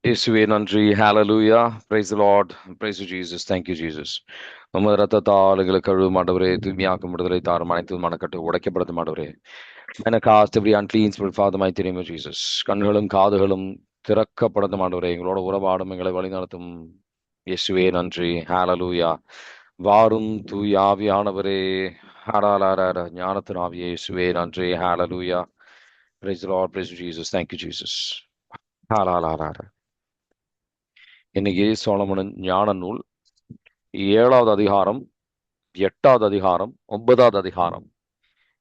இயேசுவே நன்றி. ஹalleluya. Praise the Lord. Praise you Jesus. Thank you Jesus. உமது இரத்தத்தால் எங்களை கழுவும் ஆண்டவரே, தூய்மையாக்கும் விடுதலை தாரும், அனைத்து மனக்கட்டு உடைக்கப்படுத்தும் ஆண்டவரே. Cast every unclean spirit, Father, mighty name of Jesus. கண்களும் காதுகளும் திறக்கப்படுத்தும் ஆண்டவரே, எங்களோட உறவாடும், எங்களை வழிநடத்தும் இயேசுவே நன்றி. ஹalleluya. வாரும் தூய ஆவியானவரே, ஹalleluya. ஞானத்தின் ஆவியே இயேசுவே நன்றி. ஹalleluya. Praise the Lord. Praise you Jesus. Thank you Jesus. ஹalleluya. இன்னைக்கு சோலமனின் ஞான நூல் 7வது அதிகாரம், 8வது அதிகாரம், 9வது அதிகாரம்,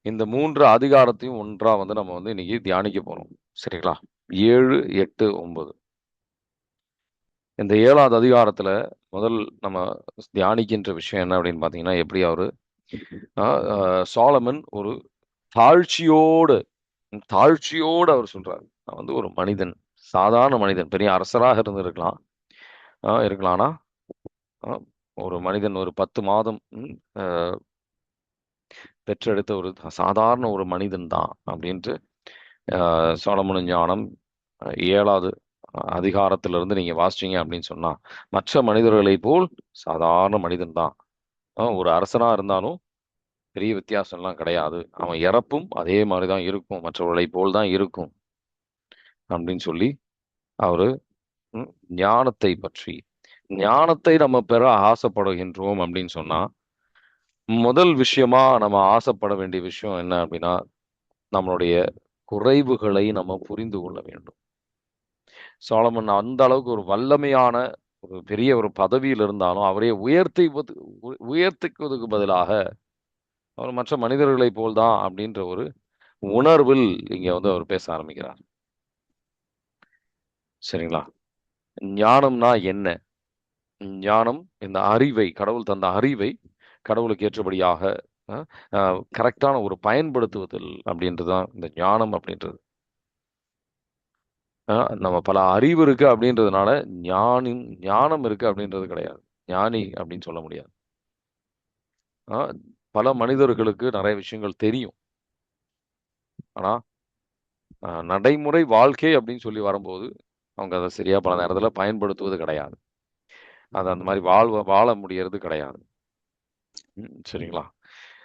இந்த 3 அதிகாரத்தையும் ஒன்றா நம்ம இன்னைக்கு தியானிக்க போறோம். சரிங்களா? 7, 8, 9. இந்த 7வது அதிகாரத்துல முதல் நம்ம தியானிக்கின்ற விஷயம் என்ன அப்படின்னு பாத்தீங்கன்னா, எப்படி சாலமன் ஒரு தாழ்ச்சியோடு தாழ்ச்சியோடு அவர் சொல்றாரு. நான் ஒரு மனிதன், சாதாரண மனிதன், பெரிய அரசராக இருந்திருக்கலாம், ஆனா ஒரு மனிதன், ஒரு 10 மாதம் பெற்றெடுத்த ஒரு சாதாரண ஒரு மனிதன் தான் அப்படின்ட்டு சாலமோனின் ஞானம் 7வது அதிகாரத்திலிருந்து நீங்க வாசிச்சீங்க அப்படின்னு சொன்னா, மற்ற மனிதர்களை போல் சாதாரண மனிதன் தான். ஒரு அரசனா இருந்தாலும் பெரிய வித்தியாசம்லாம் கிடையாது. அவன் இறப்பும் அதே மாதிரிதான் இருக்கும், மற்றவர்களை போல் தான் இருக்கும் அப்படின்னு சொல்லி அவரு ஞானத்தை பற்றி, ஞானத்தை நம்ம பெற ஆசைப்படுகின்றோம் அப்படின்னு சொன்னா, முதல் விஷயமா நம்ம ஆசைப்பட வேண்டிய விஷயம் என்ன அப்படின்னா, நம்மளுடைய குறைவுகளை நம்ம புரிந்து கொள்ள வேண்டும். சாலமன் அந்த அளவுக்கு ஒரு வல்லமையான ஒரு பெரிய ஒரு பதவியில் இருந்தாலும் அவரை உயர்த்திக்குவதற்கு பதிலாக அவர் மற்ற மனிதர்களைப் போல்தான் அப்படின்ற ஒரு உணர்வில் இங்க அவர் பேச ஆரம்பிக்கிறார். சரிங்களா? ஞானம்னா என்ன? ஞானம் இந்த அறிவை, கடவுள் தந்த அறிவை கடவுளுக்கு ஏற்றபடியாக கரெக்டான ஒரு பயன்படுத்துவதில் அப்படின்றதுதான் இந்த ஞானம் அப்படின்றது. நம்ம பல அறிவு இருக்கு அப்படின்றதுனால ஞானம் இருக்கு அப்படின்றது கிடையாது. ஞானி அப்படின்னு சொல்ல முடியாது. பல மனிதர்களுக்கு நிறைய விஷயங்கள் தெரியும். ஆனா நடைமுறை வாழ்க்கை அப்படின்னு சொல்லி வரும்போது அவங்க அதை சரியா பல நேரத்துல பயன்படுத்துவது கிடையாது. அது அந்த மாதிரி வாழ முடியறது கிடையாது. சரிங்களா?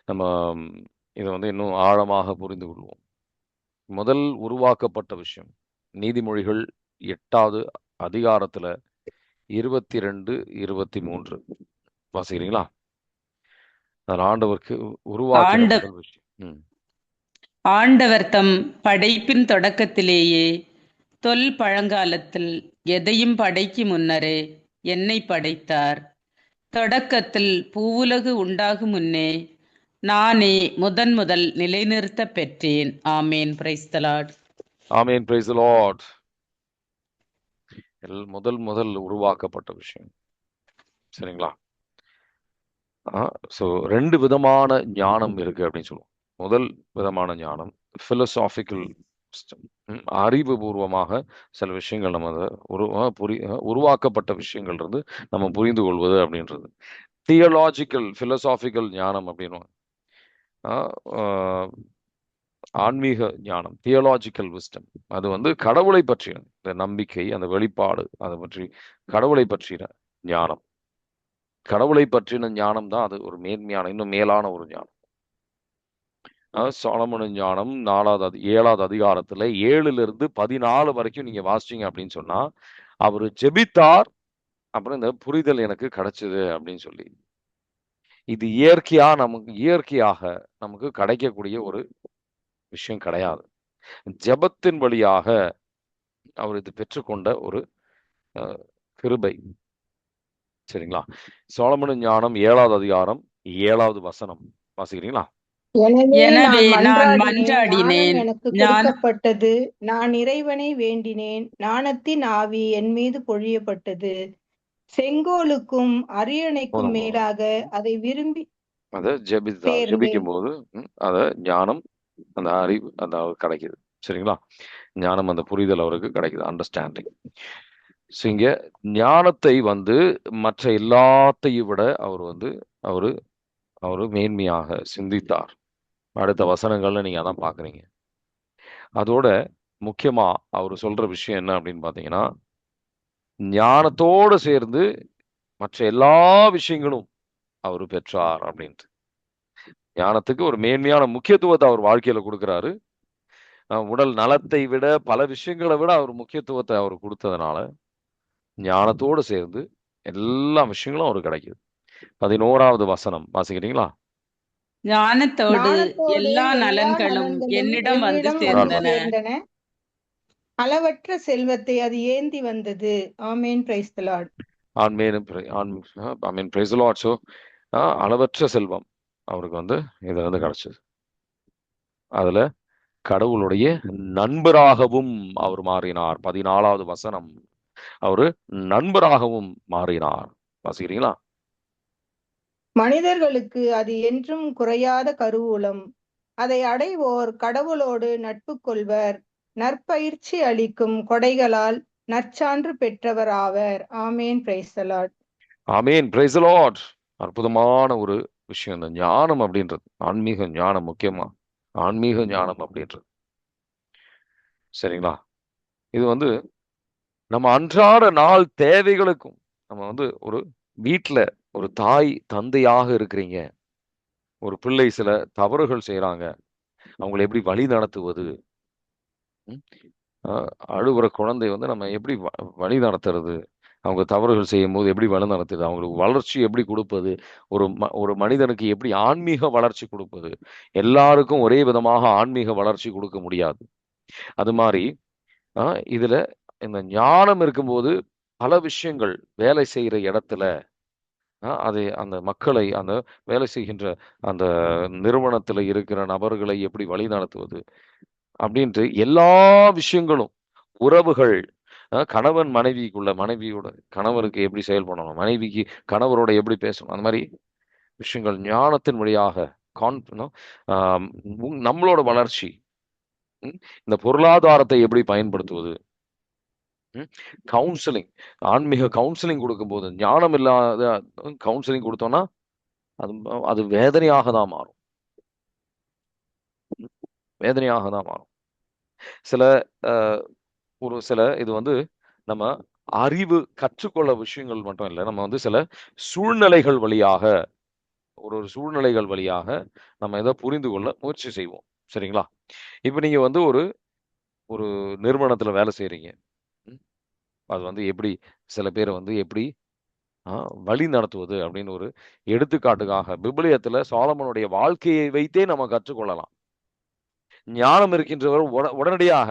நம்ம இதை இன்னும் ஆழமாக புரிந்து கொள்வோம். முதல் உருவாக்கப்பட்ட விஷயம் நீதிமொழிகள் 8வது அதிகாரத்துல 22, 23 வாசிக்கிறீங்களா? ஆண்டவருக்கு உருவாக்கின ஆண்ட முதல் விஷயம். ஆண்டவர் தம் படைப்பின் தொடக்கத்திலேயே தொல் பழங்காலத்தில் எதையும் படைக்கும் முன்னரே என்னை படைத்தார். தொடக்கத்தில் பூவுலகு உண்டாகும் முன்னே நானே முதல் நிலைநிறுத்த பெற்றேன். ஆமேன். Praise the Lord. ஆமேன். Praise the Lord. முதல் உருவாக்கப்பட்ட விஷயம். சரிங்களா? ஸோ 2 விதமான ஞானம் இருக்கு அப்படின்னு சொல்லுவோம். முதல் விதமான ஞானம் பிலோசாபிக்கல், அறிவுபூர்வமாக சில விஷயங்கள் நம்ம உருவாக்கப்பட்ட விஷயங்கள் இருந்து நம்ம புரிந்து கொள்வது அப்படின்றது. தியலாஜிக்கல் பிலோசாபிக்கல் ஞானம் அப்படின்னு ஆன்மீக ஞானம், தியலாஜிக்கல் விஸ்டம். அது கடவுளை பற்றிய இந்த நம்பிக்கை, அந்த வெளிப்பாடு, அதை பற்றி கடவுளை பற்றின ஞானம். கடவுளை பற்றின ஞானம் தான் அது ஒரு மேன்மையான, இன்னும் மேலான ஒரு ஞானம். சாலமோனின் ஞானம் 7வது அதிகாரத்துல 7லிருந்து 14 வரைக்கும் நீங்க வாசிச்சீங்க அப்படின்னு சொன்னா, அவரு ஜெபித்தார், அப்புறம் இந்த புரிதல் எனக்கு கிடைச்சது அப்படின்னு சொல்லி. இது இயற்கையாக நமக்கு கிடைக்கக்கூடிய ஒரு விஷயம் கிடையாது. ஜெபத்தின் வழியாக அவர் இது பெற்றுக்கொண்ட ஒரு கிருபை. சரிங்களா? சாலமோனின் ஞானம் 7வது அதிகாரம் 7வது வசனம் வாசிக்கிறீங்களா? எனவே நான் ஞானம் மன்றாடினேன், எனக்கு கொடுக்கப்பட்டது. நான் இறைவனை வேண்டினேன். ஞானத்தின் ஆவி என் மீது பொழியப்பட்டது. செங்கோலுக்கும் அரியணைக்கும் மேலாக அதை விரும்பி ஜெபிக்கும் போது அத ஞானம், அந்த அறிவு அந்த கிடைக்குது. சரிங்களா? ஞானம், அந்த புரிதல் அவருக்கு கிடைக்குது, அண்டர்ஸ்டாண்டிங். இங்க ஞானத்தை மற்ற எல்லாத்தையும் விட அவரு மேன்மையாக சிந்தித்தார். அடுத்த வசனங்கள்ல நீங்க அதான் பாக்குறீங்க. அதோட முக்கியமா அவர் சொல்ற விஷயம் என்ன அப்படின்னு பாத்தீங்கன்னா, ஞானத்தோடு சேர்ந்து மற்ற எல்லா விஷயங்களும் அவர் பெற்றார் அப்படின்ட்டு. ஞானத்துக்கு ஒரு மேன்மையான முக்கியத்துவத்தை அவர் வாழ்க்கையில கொடுக்கிறாரு. உடல் நலத்தை விட பல விஷயங்களை விட அவர் முக்கியத்துவத்தை அவர் கொடுத்ததுனால ஞானத்தோடு சேர்ந்து எல்லா விஷயங்களும் அவருக்கு கிடைக்குது. 11வது வசனம் வாசிக்கிறீங்களா? ஞானத்தோடு ஞானத்தோடு எல்லா எல்லா நலன்களும் நலன்களும் என்னிடம் வந்து என்னிடம் வந்து சேர்ந்தன. சேர்ந்தன. அளவற்ற செல்வத்தை அது ஏந்தி வந்தது. ஆமேன். Praise the Lord. ஆமீன். Praise the Lord. ஸோ அளவற்ற செல்வம் அவருக்கு வந்து இது வந்து கிடைச்சது. அதுல கடவுளுடைய நண்பராகவும் அவர் மாறினார். 14வது வசனம், அவரு நண்பராகவும் மாறினார். வாசிக்கிறீங்களா? மனிதர்களுக்கு அது என்றும் குறையாத கருவூலம். அதை அடைவோர் கடவுளோடு நட்பு கொள்வர். நற்பயிற்சி அளிக்கும் கொடைகளால் நற்சான்று பெற்றவர் ஆவர். ஆமேன். Praise the Lord. ஆமீன். Praise the Lord. அற்புதமான ஒரு விஷயம் இந்த ஞானம் அப்படின்றது. ஆன்மீக ஞானம், முக்கியமா ஆன்மீக ஞானம் அப்படின்றது. சரிங்களா? இது வந்து நம்ம அன்றாட நாள் தேவைகளுக்கும், நம்ம வந்து ஒரு வீட்டுல ஒரு தாய் தந்தையாக இருக்கிறீங்க, ஒரு பிள்ளை சில தவறுகள் செய்யறாங்க, அவங்களை எப்படி வழி நடத்துவது, அழுகுற குழந்தை வந்து நம்ம எப்படி வழி நடத்துறது, அவங்க தவறுகள் செய்யும் போது எப்படி வழி நடத்துது, அவங்களுக்கு வளர்ச்சி எப்படி கொடுப்பது, ஒரு மனிதனுக்கு எப்படி ஆன்மீக வளர்ச்சி கொடுப்பது. எல்லாருக்கும் ஒரே விதமாக ஆன்மீக வளர்ச்சி கொடுக்க முடியாது. அது மாதிரி இதுல இந்த ஞானம் இருக்கும்போது பல விஷயங்கள் வேலை செய்யற இடத்துல அதை அந்த மக்களை அந்த வேலை செய்கின்ற அந்த நிறுவனத்துல இருக்கிற நபர்களை எப்படி வழி நடத்துவது அப்படின்ட்டு எல்லா விஷயங்களும், உறவுகள், கணவன் மனைவிக்குள்ள, மனைவியோட கணவருக்கு எப்படி செயல்படணும், மனைவிக்கு கணவரோட எப்படி பேசணும், அந்த மாதிரி விஷயங்கள் ஞானத்தின் வழியாக நம்மளோட வளர்ச்சி, இந்த பொருளாதாரத்தை எப்படி பயன்படுத்துவது, கவுன்சிலிங், ஆன்மீக கவுன்சிலிங் கொடுக்கும்போது ஞானம் இல்லாத கவுன்சிலிங் கொடுத்தோம்னா அது வேதனையாக தான் மாறும். வேதனையாக தான் மாறும். சில இது வந்து நம்ம அறிவு கற்றுக்கொள்ள விஷயங்கள் மட்டும் இல்லை, நம்ம வந்து சில சூழ்நிலைகள் வழியாக ஒரு சூழ்நிலைகள் வழியாக நம்ம இதை புரிந்து கொள்ள முயற்சி செய்வோம். சரிங்களா? இப்ப நீங்க வந்து ஒரு ஒரு நிறுவனத்துல வேலை செய்யறீங்க. அது வந்து எப்படி சில பேரை வந்து எப்படி வழி நடத்துவது அப்படின்னு ஒரு எடுத்துக்காட்டுக்காக விபிலியத்துல சாலமோனுடைய வாழ்க்கையை வைத்தே நம்ம கற்றுக்கொள்ளலாம். ஞானம் இருக்கின்றவர் உடனடியாக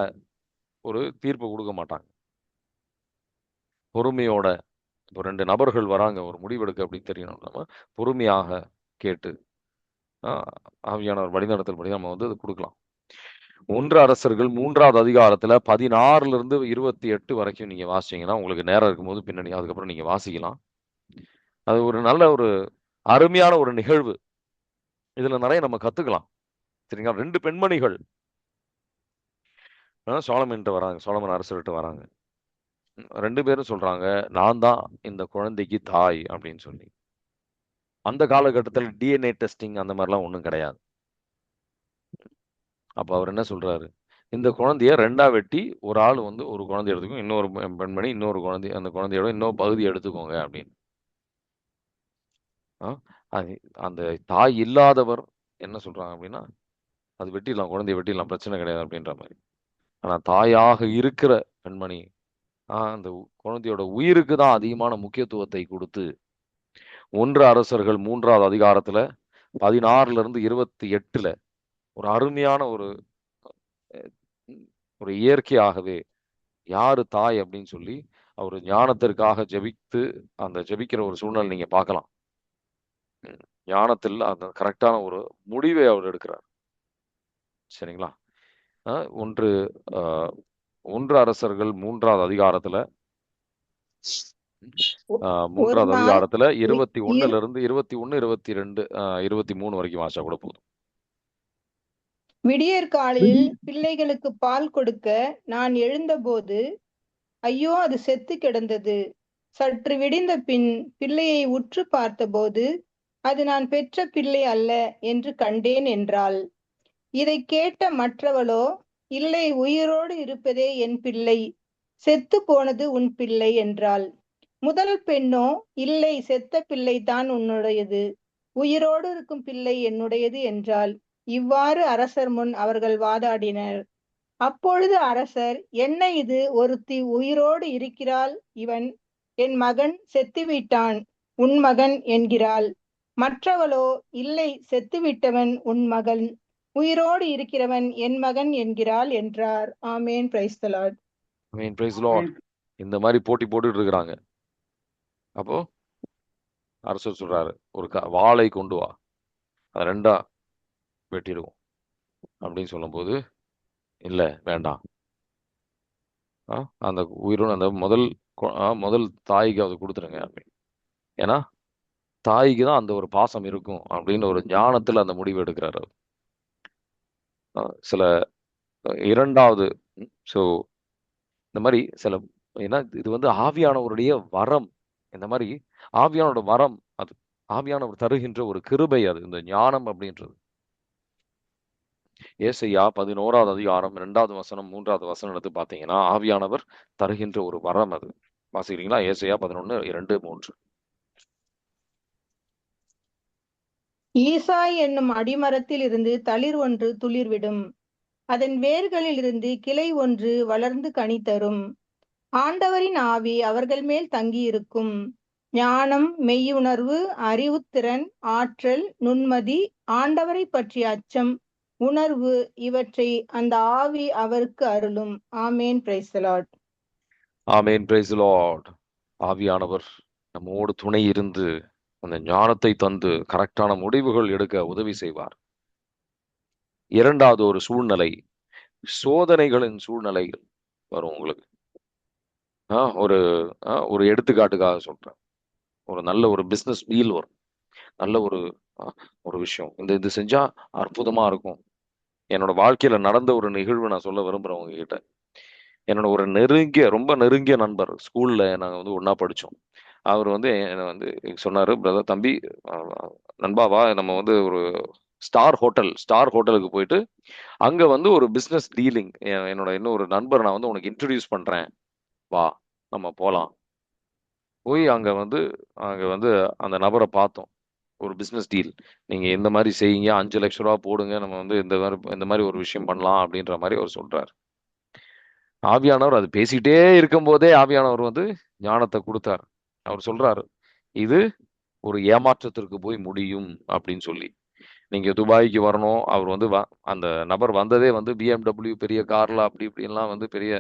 ஒரு தீர்ப்பு கொடுக்க மாட்டாங்க. பொறுமையோட, இப்போ 2 நபர்கள் வராங்க ஒரு முடிவெடுக்க அப்படின்னு தெரியணும், நம்ம பொறுமையாக கேட்டு ஆவியானவர் வழிநடத்தல் படி நம்ம வந்து அது கொடுக்கலாம். 1 அரசர்கள் 3வது அதிகாரத்துல 16ல இருந்து 28 வரைக்கும் நீங்க வாசிச்சீங்கன்னா, உங்களுக்கு நேரம் இருக்கும்போது பின்னாடி அதுக்கப்புறம் நீங்க வாசிக்கலாம். அது ஒரு நல்ல ஒரு அருமையான ஒரு நிகழ்வு. இதுல நிறைய நம்ம கத்துக்கலாம். சரிங்களா? 2 பெண்மணிகள் சாலமன் அரசர்கிட்ட வராங்க. 2 பேரும் சொல்றாங்க, நான் தான் இந்த குழந்தைக்கு தாய் அப்படின்னு சொல்லி. அந்த காலகட்டத்தில் டிஎன்ஏ டெஸ்டிங் அந்த மாதிரிலாம் ஒன்றும் கிடையாது. அப்ப அவர் என்ன சொல்றாரு, இந்த குழந்தைய 2ஆ வெட்டி ஒரு ஆள் வந்து ஒரு குழந்தை எடுத்துக்கும், இன்னொரு பெண்மணி இன்னொரு குழந்தை, அந்த குழந்தையோட இன்னொரு பகுதி எடுத்துக்கோங்க அப்படின்னு. அந்த தாய் இல்லாதவர் என்ன சொல்றாங்க அப்படின்னா, அது வெட்டிடலாம், குழந்தைய வெட்டிடலாம், பிரச்சனை கிடையாது அப்படின்ற மாதிரி. ஆனா தாயாக இருக்கிற பெண்மணி அந்த குழந்தையோட உயிருக்கு தான் அதிகமான முக்கியத்துவத்தை கொடுத்து 1 அரசர்கள் 3வது அதிகாரத்துல 16ல இருந்து 28ல ஒரு அருமையான ஒரு இயற்கையாகவே யாரு தாய் அப்படின்னு சொல்லி அவர் ஞானத்திற்காக அந்த ஜெபிக்கிற ஒரு சூழ்நிலை நீங்க பார்க்கலாம். ஞானத்தில் அந்த கரெக்டான ஒரு முடிவை அவர் எடுக்கிறார். சரிங்களா? 1 அரசர்கள் 3வது அதிகாரத்துல 3வது அதிகாரத்துல 21ல இருந்து 21, 22, 23 வரைக்கும் வாசிச்சா கூட போதும். விடியற்காலையில் பிள்ளைகளுக்கு பால் கொடுக்க நான் எழுந்தபோது, ஐயோ, அது செத்து கிடந்தது. சற்று விடிந்த பின் பிள்ளையை உற்று பார்த்தபோது, அது நான் பெற்ற பிள்ளை அல்ல என்று கண்டேன் என்றாள். இதை கேட்ட மற்றவளோ, இல்லை, உயிரோடு இருப்பதே என் பிள்ளை. செத்து போனது உன் பிள்ளை என்றாள். முதல் பெண்ணோ, இல்லை, செத்த பிள்ளை தான் உன்னுடையது, உயிரோடு இருக்கும் பிள்ளை என்னுடையது என்றாள். இவ்வாறு அரசர் முன் அவர்கள் வாதாடினர். அப்பொழுது அரசர், என்ன இது, ஒருத்தி உயிரோடு இருக்கிறாள், இவன் என் மகன் செத்துவிட்டான், உன் மகன் என்கிறாள். மற்றவளோ, இல்லை, செத்துவிட்டவன் உன் மகன், உயிரோடு இருக்கிறவன் என் மகன் என்கிறாள் என்றார். ஆமேன். Praise the Lord. ஆமென். Praise Lord. இந்த மாதிரி போட்டி போட்டுட்டு இருக்கிறாங்க. அப்போ அரசர் சொல்றாரு, ஒரு வாளை கொண்டு வா, அது ரெண்டா வெட்டிடுவோம் அப்படின்னு சொல்லும்போது, இல்ல வேண்டாம், அந்த உயிரோடு அந்த முதல் தாய்க்கு அதை கொடுத்துருங்க. ஏன்னா தாய்க்கு தான் அந்த ஒரு பாசம் இருக்கும் அப்படின்னு ஒரு ஞானத்துல அந்த முடிவு எடுக்கிறாரு. சில இரண்டாவது ஸோ இந்த மாதிரி சில, ஏன்னா இது வந்து ஆவியானவருடைய வரம். இந்த மாதிரி ஆவியானோட வரம், அது ஆவியானவர் தருகின்ற ஒரு கிருபை, அது இந்த ஞானம் அப்படின்றது. ஏசாயா 11வது அதிகாரம் 2வது வசனம் 3வது வசனம் எடுத்து பார்த்தீங்கன்னா ஆவியானவர் தருகின்ற ஒரு வரம் அது. வாசிக்கிறீங்களா? ஏசாயா 11:2-3. ஈசாய் என்னும் அடிமரத்தில் இருந்து தளிர் ஒன்று துளிர்விடும், அதன் வேர்களில் இருந்து கிளை ஒன்று வளர்ந்து கனி தரும். ஆண்டவரின் ஆவி அவர்கள் மேல் தங்கியிருக்கும். ஞானம், மெய்யுணர்வு, அறிவுத்திறன், ஆற்றல், நுண்மதி, ஆண்டவரை பற்றிய அச்சம், உணர்வு, இவற்றை அந்த ஆவி அவருக்கு அருளும். ஆமேன். Praise the Lord. ஆமேன். Praise the Lord. ஆவியானவர் நம்மோடு துணை இருந்து அந்த ஞானத்தை தந்து கரெக்டான முடிவுகள் எடுக்க உதவி செய்வார். இரண்டாவது ஒரு சூழ்நிலை, சோதனைகளின் சூழ்நிலை வரும் உங்களுக்கு. ஒரு ஒரு எடுத்துக்காட்டுக்காக சொல்றேன். ஒரு நல்ல ஒரு பிசினஸ் டீல் வரும், நல்ல ஒரு விஷயம், இது செஞ்சா அற்புதமா இருக்கும். என்னோட வாழ்க்கையில நடந்த ஒரு நிகழ்வு நான் சொல்ல விரும்புறேன் உங்ககிட்ட. என்னோட ஒரு ரொம்ப நெருங்கிய நண்பர், ஸ்கூல்ல நாங்க வந்து ஒண்ணா படிச்சோம். அவர் வந்து என்னை வந்து சொன்னாரு, பிரதர் தம்பி, நண்பாவா, நம்ம வந்து ஒரு ஸ்டார் ஹோட்டலுக்கு போயிட்டு அங்க வந்து ஒரு பிசினஸ் டீலிங், என்னோட இன்னொரு நண்பர் நான் வந்து உனக்கு இன்ட்ரடியூஸ் பண்றேன், வா நம்ம போலாம். போய் அங்க வந்து அந்த நபரை பார்த்தோம். ஒரு பிசினஸ் டீல், நீங்க இந்த மாதிரி செய்யுங்க, 5 லட்சம் ரூபா போடுங்க, நம்ம வந்து இந்த மாதிரி ஒரு விஷயம் பண்ணலாம் அப்படின்ற மாதிரி அவர் சொல்றாரு. ஆவியானவர் அது பேசிட்டே இருக்கும் போதே ஆவியானவர் வந்து ஞானத்தை கொடுத்தார். அவர் சொல்றாரு, இது ஒரு ஏமாற்றத்திற்கு போய் முடியும் அப்படின்னு சொல்லி. நீங்க துபாய்க்கு வரணும். அவர் வந்து அந்த நபர் வந்ததே வந்து BMW பெரிய கார்ல அப்படி இப்படின்லாம் வந்து பெரிய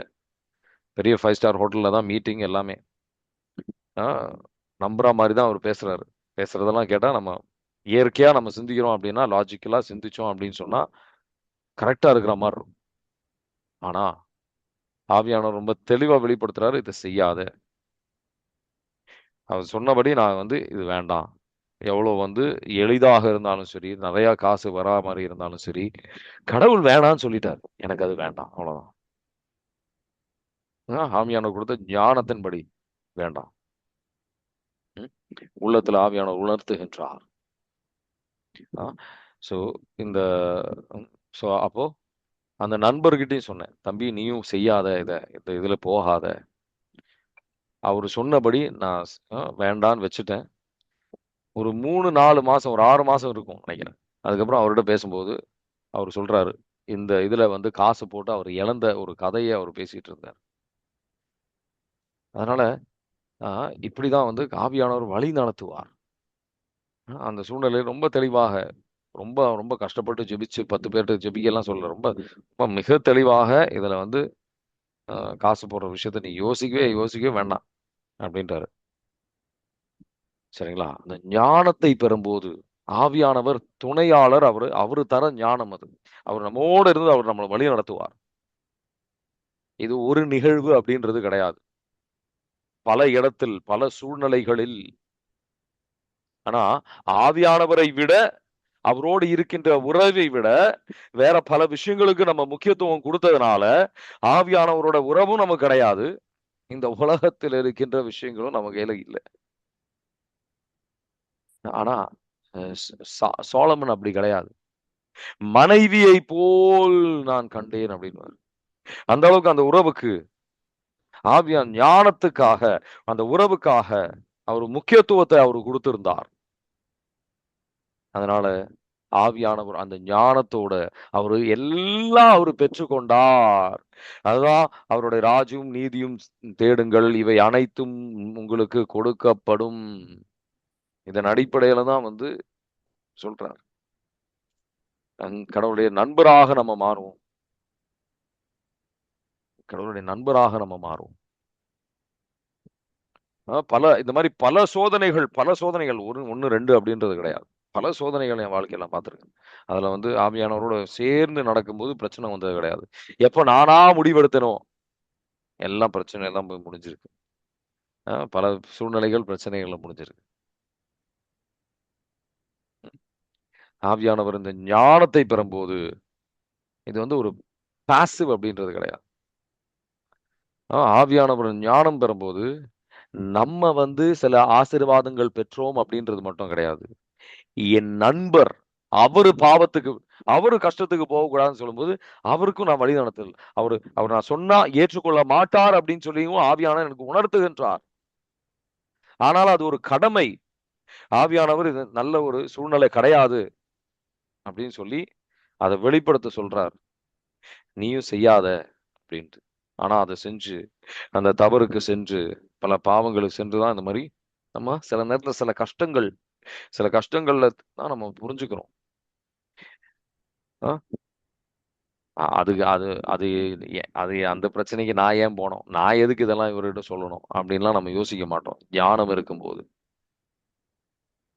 பெரிய 5 ஸ்டார் ஹோட்டல்ல தான் மீட்டிங் எல்லாமே. நம்புற மாதிரி தான் அவர் பேசுறாரு. பேசுறதெல்லாம் கேட்டா நம்ம இயற்கையா நம்ம சிந்திக்கிறோம் அப்படின்னா, லாஜிக்கலா சிந்திச்சோம் அப்படின்னு சொன்னா கரெக்டா இருக்கிற மாதிரி இருக்கும். ஆனா ஆவியானவர் ரொம்ப தெளிவா வெளிப்படுத்துறாரு, இதை செய்யாத. அவர் சொன்னபடி நான் வந்து இது வேண்டாம். எவ்வளோ வந்து எளிதாக இருந்தாலும் சரி, நிறைய காசு வரா மாதிரி இருந்தாலும் சரி, கடவுள் வேணான்னு சொல்லிட்டாரு, எனக்கு அது வேண்டாம், அவ்வளவுதான். ஆவியானவர் கொடுத்த ஞானத்தின்படி வேண்டாம். உள்ளத்துல ஆவியானவர் உணர்த்துகின்றார். ஸோ இந்த அப்போ அந்த நண்பர்கிட்டையும் சொன்னேன், தம்பி நீயும் செய்யாத, இதுல போகாத. அவரு சொன்னபடி நான் வேண்டான்னு வச்சுட்டேன். ஒரு 3-4 மாசம், ஒரு 6 மாசம் இருக்கும் நினைக்கிறேன். அதுக்கப்புறம் அவர்கிட்ட பேசும்போது அவர் சொல்றாரு, இந்த இதுல வந்து காசு போட்டு அவர் இழந்த ஒரு கதையை அவர் பேசிட்டு இருந்தார். அதனால இப்படிதான் வந்து ஆவியானவர் வழி நடத்துவார். அந்த சூழ்நிலையை ரொம்ப தெளிவாக, ரொம்ப ரொம்ப கஷ்டப்பட்டு ஜெபிச்சு 10 பேர்கிட்ட ஜெபிக்கலாம் சொல்ல, ரொம்ப மிக தெளிவாக இதுல வந்து காசு போடுற விஷயத்த நீ யோசிக்கவே வேண்டாம் அப்படின்றாரு. சரிங்களா? அந்த ஞானத்தை பெறும்போது ஆவியானவர் துணையாளர், அவரு தர ஞானம் அது. அவர் நம்மோடு இருந்து அவர் நம்மளை வழி நடத்துவார். இது ஒரு நிகழ்வு அப்படின்றது கிடையாது, பல இடத்தில் பல சூழ்நிலைகளில். ஆனா ஆவியானவரை விட, அவரோடு இருக்கின்ற உறவை விட வேற பல விஷயங்களுக்கு நம்ம முக்கியத்துவம் கொடுத்ததுனால ஆவியானவரோட உறவும் நமக்கு கிடையாது, இந்த உலகத்தில் இருக்கின்ற விஷயங்களும் நம்ம கையில இல்லை. ஆனா சோலமன் அப்படி கிடையாது. மனைவியை போல் நான் கண்டேன் அப்படின்னு. அந்த அளவுக்கு அந்த உறவுக்கு ஆவியான் ஞானத்துக்காக, அந்த உறவுக்காக அவர் முக்கியத்துவத்தை அவர் கொடுத்திருந்தார். அதனால ஆவியானவர் அந்த ஞானத்தோட அவரு எல்லாம் அவரு பெற்றுக்கொண்டார். அதுதான் அவருடைய ராஜ்யம் நீதியும் தேடுங்கள், இவை அனைத்தும் உங்களுக்கு கொடுக்கப்படும். இதன் அடிப்படையில தான் சொல்றார். கடவுளுடைய நண்பராக நம்ம மாறுவோம். கடவுளுடைய நண்பராக நம்ம மாறுவோம். இந்த மாதிரி பல சோதனைகள் ஒன்னு ரெண்டு அப்படின்றது கிடையாது. பல சோதனைகள் என் வாழ்க்கையில பார்த்திருக்கேன். அதுல ஆவியானவரோட சேர்ந்து நடக்கும்போது பிரச்சனை வந்தது கிடையாது. எப்ப நானா முடிவெடுத்தனோ எல்லாம் பிரச்சனை எல்லாம் போய் முடிஞ்சிருக்கு. பல சூழ்நிலைகள் பிரச்சனைகள்ல முடிஞ்சிருக்கு. ஆவியானவர் இந்த ஞானத்தை பெறும்போது இது ஒரு பாசிவ் அப்படின்றது கிடையாது. ஆவியானவர் ஞானம் பெறும்போது நம்ம சில ஆசீர்வாதங்கள் பெற்றோம் அப்படின்றது மட்டும் கிடையாது. என் நண்பர் அவரு கஷ்டத்துக்கு போகக்கூடாதுன்னு சொல்லும்போது அவருக்கும் நான் வழி நடத்தல். அவர் நான் சொன்னா ஏற்றுக்கொள்ள மாட்டார் அப்படின்னு சொல்லியும் ஆவியானவர் எனக்கு உணர்த்துகின்றார். ஆனால் அது ஒரு கடமை. ஆவியானவர் இது நல்ல ஒரு சூழ்நிலை கிடையாது அப்படின்னு சொல்லி அதை வெளிப்படுத்த சொல்றார். நீயும் செய்யாத அப்படின்ட்டு. ஆனா அதை செஞ்சு அந்த தவறுக்கு சென்று பல பாவங்களுக்கு சென்றுதான் இந்த மாதிரி நம்ம சில நேரத்துல சில கஷ்டங்கள்ல தான் நம்ம புரிஞ்சுக்கிறோம். அது அது அது அது அந்த பிரச்சனைக்கு நான் ஏன் போனோம், நான் எதுக்கு இதெல்லாம் இவர்கிட்ட சொல்லணும் அப்படின்லாம் நம்ம யோசிக்க மாட்டோம் ஞானம் இருக்கும்போது.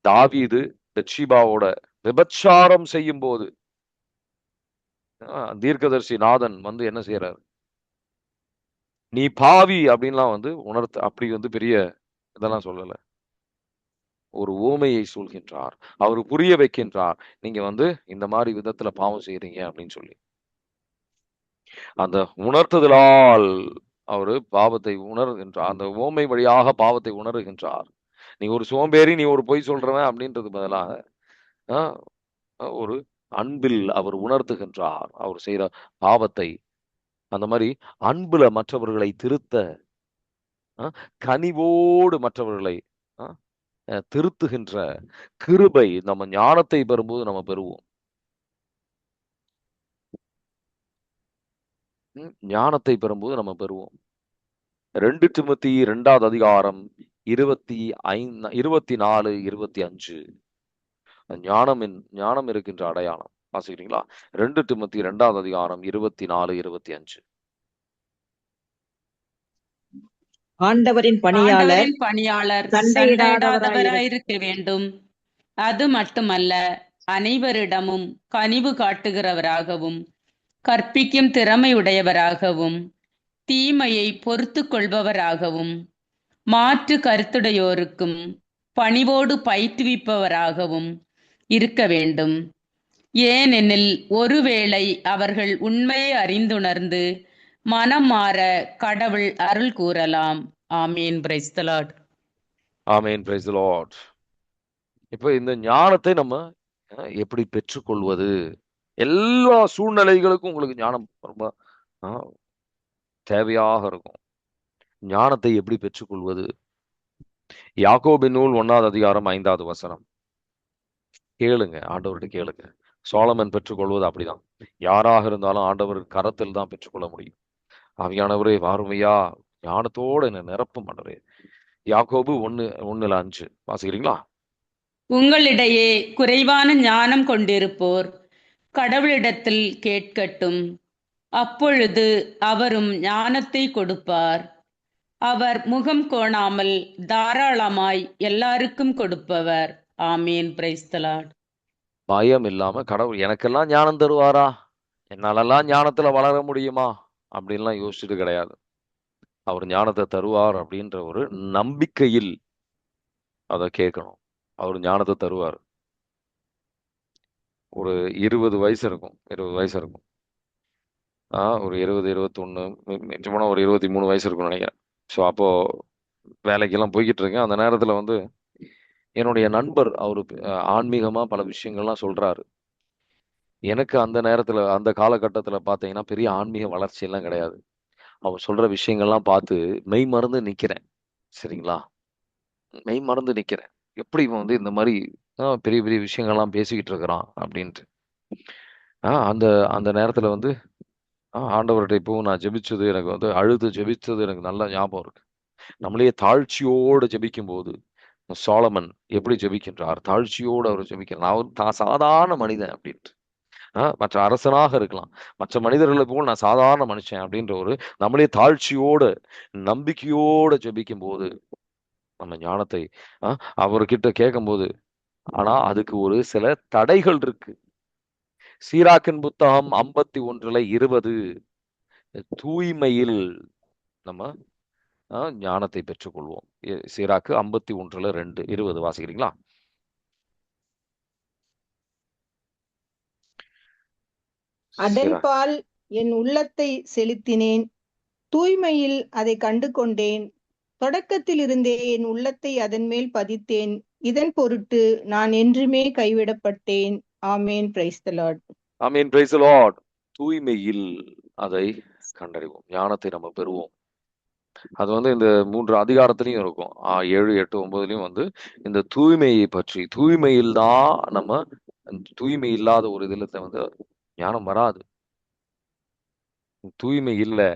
தாவீது பெத்ஷிபாவோட விபச்சாரம் செய்யும் போது தீர்க்கதரிசி நாதன் என்ன செய்யறாரு, நீ பாவி அப்படின்லாம் உணர்த்து. அப்படி பெரிய இதெல்லாம் சொல்லல. ஒரு ஊமையை சொல்கின்றார், அவர் புரிய வைக்கின்றார், நீங்க இந்த மாதிரி விதத்துல பாவம் செய்யறீங்க அப்படின்னு சொல்லி. அந்த உணர்த்துதலால் அவரு பாவத்தை உணர்கின்றார். அந்த ஓமை வழியாக பாவத்தை உணர்கின்றார். நீ ஒரு சோம்பேறி, நீ ஒரு பொய் சொல்றவன் அப்படின்றது பதிலாக ஒரு அன்பில் அவர் உணர்த்துகின்றார் அவர் செய்யற பாவத்தை. அந்த மாதிரி அன்புல மற்றவர்களை திருத்த, கனிவோடு மற்றவர்களை திருத்துகின்ற கிருபை நம்ம ஞானத்தை பெறும்போது நம்ம பெறுவோம். ஞானத்தை பெறும்போது நம்ம பெறுவோம். 2 திமோத்தி 2வது அதிகாரம் 24, 25 ஞானம் இருக்கின்ற அடையாளம் வாசிக்கிறீங்களா? 2 திமோத்தி 2வது அதிகாரம் 24, 25. ஆண்டவரின் பணியாளர் சண்டையிடாதவராயிருக்க வேண்டும். அது மட்டுமல்ல, அனைவரிடமும் கனிவு காட்டுகிறவராகவும் கற்பிக்கும் திறமையுடையவராகவும் தீமையை பொறுத்து கொள்பவராகவும் மாற்று கருத்துடையோருக்கும் பணிவோடு பயிற்றுவிப்பவராகவும் இருக்க வேண்டும். ஏனெனில் ஒருவேளை அவர்கள் உண்மையை அறிந்துணர்ந்து மனம் மாற கடவுள் அருள் கூறலாம். ஆமீன். Praise the Lord. ஆமீன். Praise the Lord. இப்போ இந்த ஞானத்தை நம்ம எப்படி பெற்றுக்கொள்வது? எல்லா சூழ்நிலைகளுக்கும் உங்களுக்கு ஞானம் ரொம்ப தேவையாக இருக்கும். ஞானத்தை எப்படி பெற்றுக்கொள்வது? யாக்கோபின் நூல் 1வது அதிகாரம் 5வது வசனம். கேளுங்க, ஆண்டவர்கிட்ட கேளுங்க. சோலமன் பெற்றுக்கொள்வது அப்படிதான். யாராக இருந்தாலும் ஆண்டவர் கரத்தில் தான் பெற்றுக்கொள்ள முடியும். ஆவியானவரே வாருமையா, ஞானத்தோட என்ன நிரப்பும் ஆண்டவரே. யாக்கோபு 1:5 வாசிக்கிறீங்களா? உங்களிடையே குறைவான ஞானம் கொண்டிருப்போர் கடவுளிடத்தில் கேட்கட்டும், அப்பொழுது அவரும் ஞானத்தை கொடுப்பார். அவர் முகம் கோணாமல் தாராளமாய் எல்லாருக்கும் கொடுப்பவர். ஆமீன். Praise the Lord. பயம் இல்லாம கடவுள் எனக்கெல்லாம் ஞானம் தருவாரா, என்னாலெல்லாம் ஞானத்துல வளர முடியுமா அப்படின்லாம் யோசிச்சுட்டு கிடையாது. அவர் ஞானத்தை தருவார் அப்படின்ற ஒரு நம்பிக்கையில் அதை கேட்கணும். அவர் ஞானத்தை தருவார். ஒரு 20 வயசு இருக்கும், ஒரு 20, 21 ஒரு 23 வயசு இருக்கும்னு நினைக்கிறேன். ஸோ அப்போ வேலைக்கெல்லாம் போய்கிட்டு இருக்கேன். அந்த நேரத்துல என்னுடைய நண்பர் அவரு ஆன்மீகமா பல விஷயங்கள்லாம் சொல்றாரு. எனக்கு அந்த நேரத்துல அந்த காலகட்டத்துல பாத்தீங்கன்னா பெரிய ஆன்மீக வளர்ச்சி எல்லாம் கிடையாது. அவர் சொல்ற விஷயங்கள்லாம் பார்த்து மெய் மறந்து நிக்கிறேன். சரிங்களா? மெய் மறந்து நிக்கிறேன். எப்படி இவன் வந்து இந்த மாதிரி பெரிய பெரிய விஷயங்கள்லாம் பேசிக்கிட்டு இருக்கிறான் அப்படின்ட்டு. அந்த அந்த நேரத்துல வந்து ஆண்டவர்கிட்ட இப்பவும் நான் ஜெபிச்சது எனக்கு வந்து அழுது ஜெபிச்சது எனக்கு நல்லா ஞாபகம் இருக்கு. நம்மளையே தாழ்ச்சியோடு ஜெபிக்கும் போது சாலமன் எப்படி ஜெபிக்கின்றார்? தாழ்ச்சியோடு அவர் ஜெபிக்கிறார். நான் சாதாரண மனிதன் அப்படின்ட்டு. மற்ற அரசனாக இருக்கலாம். மற்ற மனிதர்களை போல் நான் சாதாரண மனுஷன் அப்படின்ற ஒரு நம்மளே தாழ்ச்சியோடு நம்பிக்கையோடு ஜெபிக்கும் போது நம்ம ஞானத்தை அவர்கிட்ட கேட்கும்போது, ஆனா அதுக்கு ஒரு சில தடைகள் இருக்கு. சீராக்கின் புத்தகம் 51:20 தூய்மையில் நம்ம ஞானத்தை பெற்றுக்கொள்வோம். சீராக்கு 51:2 20 வாசிக்கிறீங்களா? அதன்பால் என் உள்ளத்தை செலுத்தினேன், தூய்மையில் அதை கண்டு கொண்டேன். தொடக்கத்தில் இருந்தே என் உள்ளத்தை அதன் மேல் பதித்தேன். இதன் பொருட்டு நான் என்றுமே கைவிடப்பட்டேன். ஆமேன். Praise the Lord. ஆமீன். Praise the Lord. தூய்மையில் அதை கண்டறிவோம். ஞானத்தை நம்ம பெறுவோம். அது வந்து இந்த 3 அதிகாரத்திலையும் இருக்கும். 7, 8, 9லயும் வந்து இந்த தூய்மையை பற்றி, தூய்மையில் தான் நம்ம தூய்மை இல்லாத ஒரு இதுல வந்து ஞானம் வராது. தூய்மை இல்லை.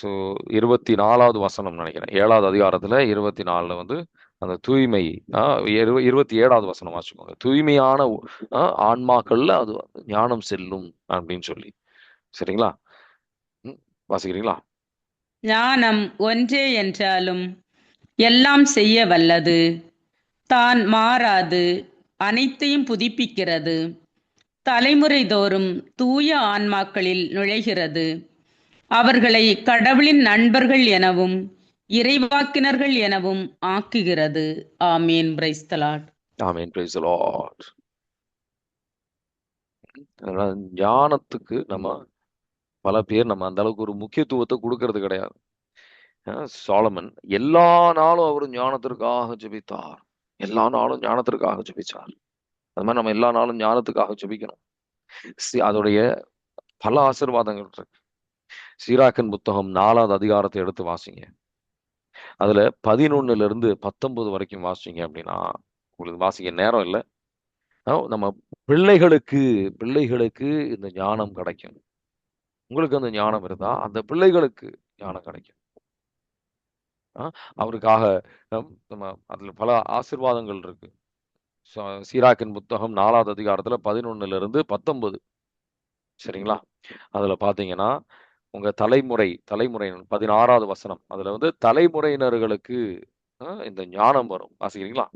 ஸோ 24வது வசனம் நினைக்கிறேன். 7வது அதிகாரத்துல 24ல வந்து அந்த தூய்மை 27வது வசனம் வாசிக்கோங்க. தூய்மையான ஆன்மாக்கள்ல அது ஞானம் செல்லும் அப்படின்னு சொல்லி. சரிங்களா? வாசிக்கிறீங்களா? ஞானம் ஒன்றே என்றாலும் எல்லாம் செய்ய வல்லது, தான் மாறாது, அனைத்தையும் புதுப்பிக்கிறது, தலைமுறை தோறும் தூய ஆன்மாக்களில் நுழைகிறது, அவர்களை கடவுளின் நண்பர்கள் எனவும் இறைவாக்கினர்கள் எனவும் ஆக்குகிறது. ஆமீன். Praise the Lord. ஆமீன். Praise the Lord. ஞானத்துக்கு நம்ம பல பேர் நம்ம அந்த அளவுக்கு ஒரு முக்கியத்துவத்தை கொடுக்கறது கிடையாது. சாலமன் எல்லா நாளும் அவர் ஞானத்திற்காக ஜெபித்தார். எல்லா நாளும் ஞானத்திற்காக ஜெபிச்சார். அது மாதிரி நம்ம எல்லா நாளும் ஞானத்துக்காக ஜெபிக்கணும். அதோடைய பல ஆசீர்வாதங்கள் இருக்கு. சீராக்கின் புத்தகம் 4வது அதிகாரத்தை எடுத்து வாசிங்க. அதுல 11 19 வரைக்கும் வாசிங்க அப்படின்னா உங்களுக்கு வாசிக்க நேரம் இல்லை. நம்ம பிள்ளைகளுக்கு இந்த ஞானம் கிடைக்கும். உங்களுக்கு அந்த ஞானம் இருந்தா அந்த பிள்ளைகளுக்கு ஞானம் கிடைக்கும். அவருக்காக நம்ம அதுல பல ஆசீர்வாதங்கள் இருக்கு. சீராக்கின் புத்தகம் 4வது அதிகாரத்துல 11 19. சரிங்களா? அதுல பாத்தீங்கன்னா உங்க தலைமுறை 16வது வசனம். அதுல வந்து தலைமுறையினர்களுக்கு இந்த ஞானம் வரும். வாசிக்கிறீங்களா?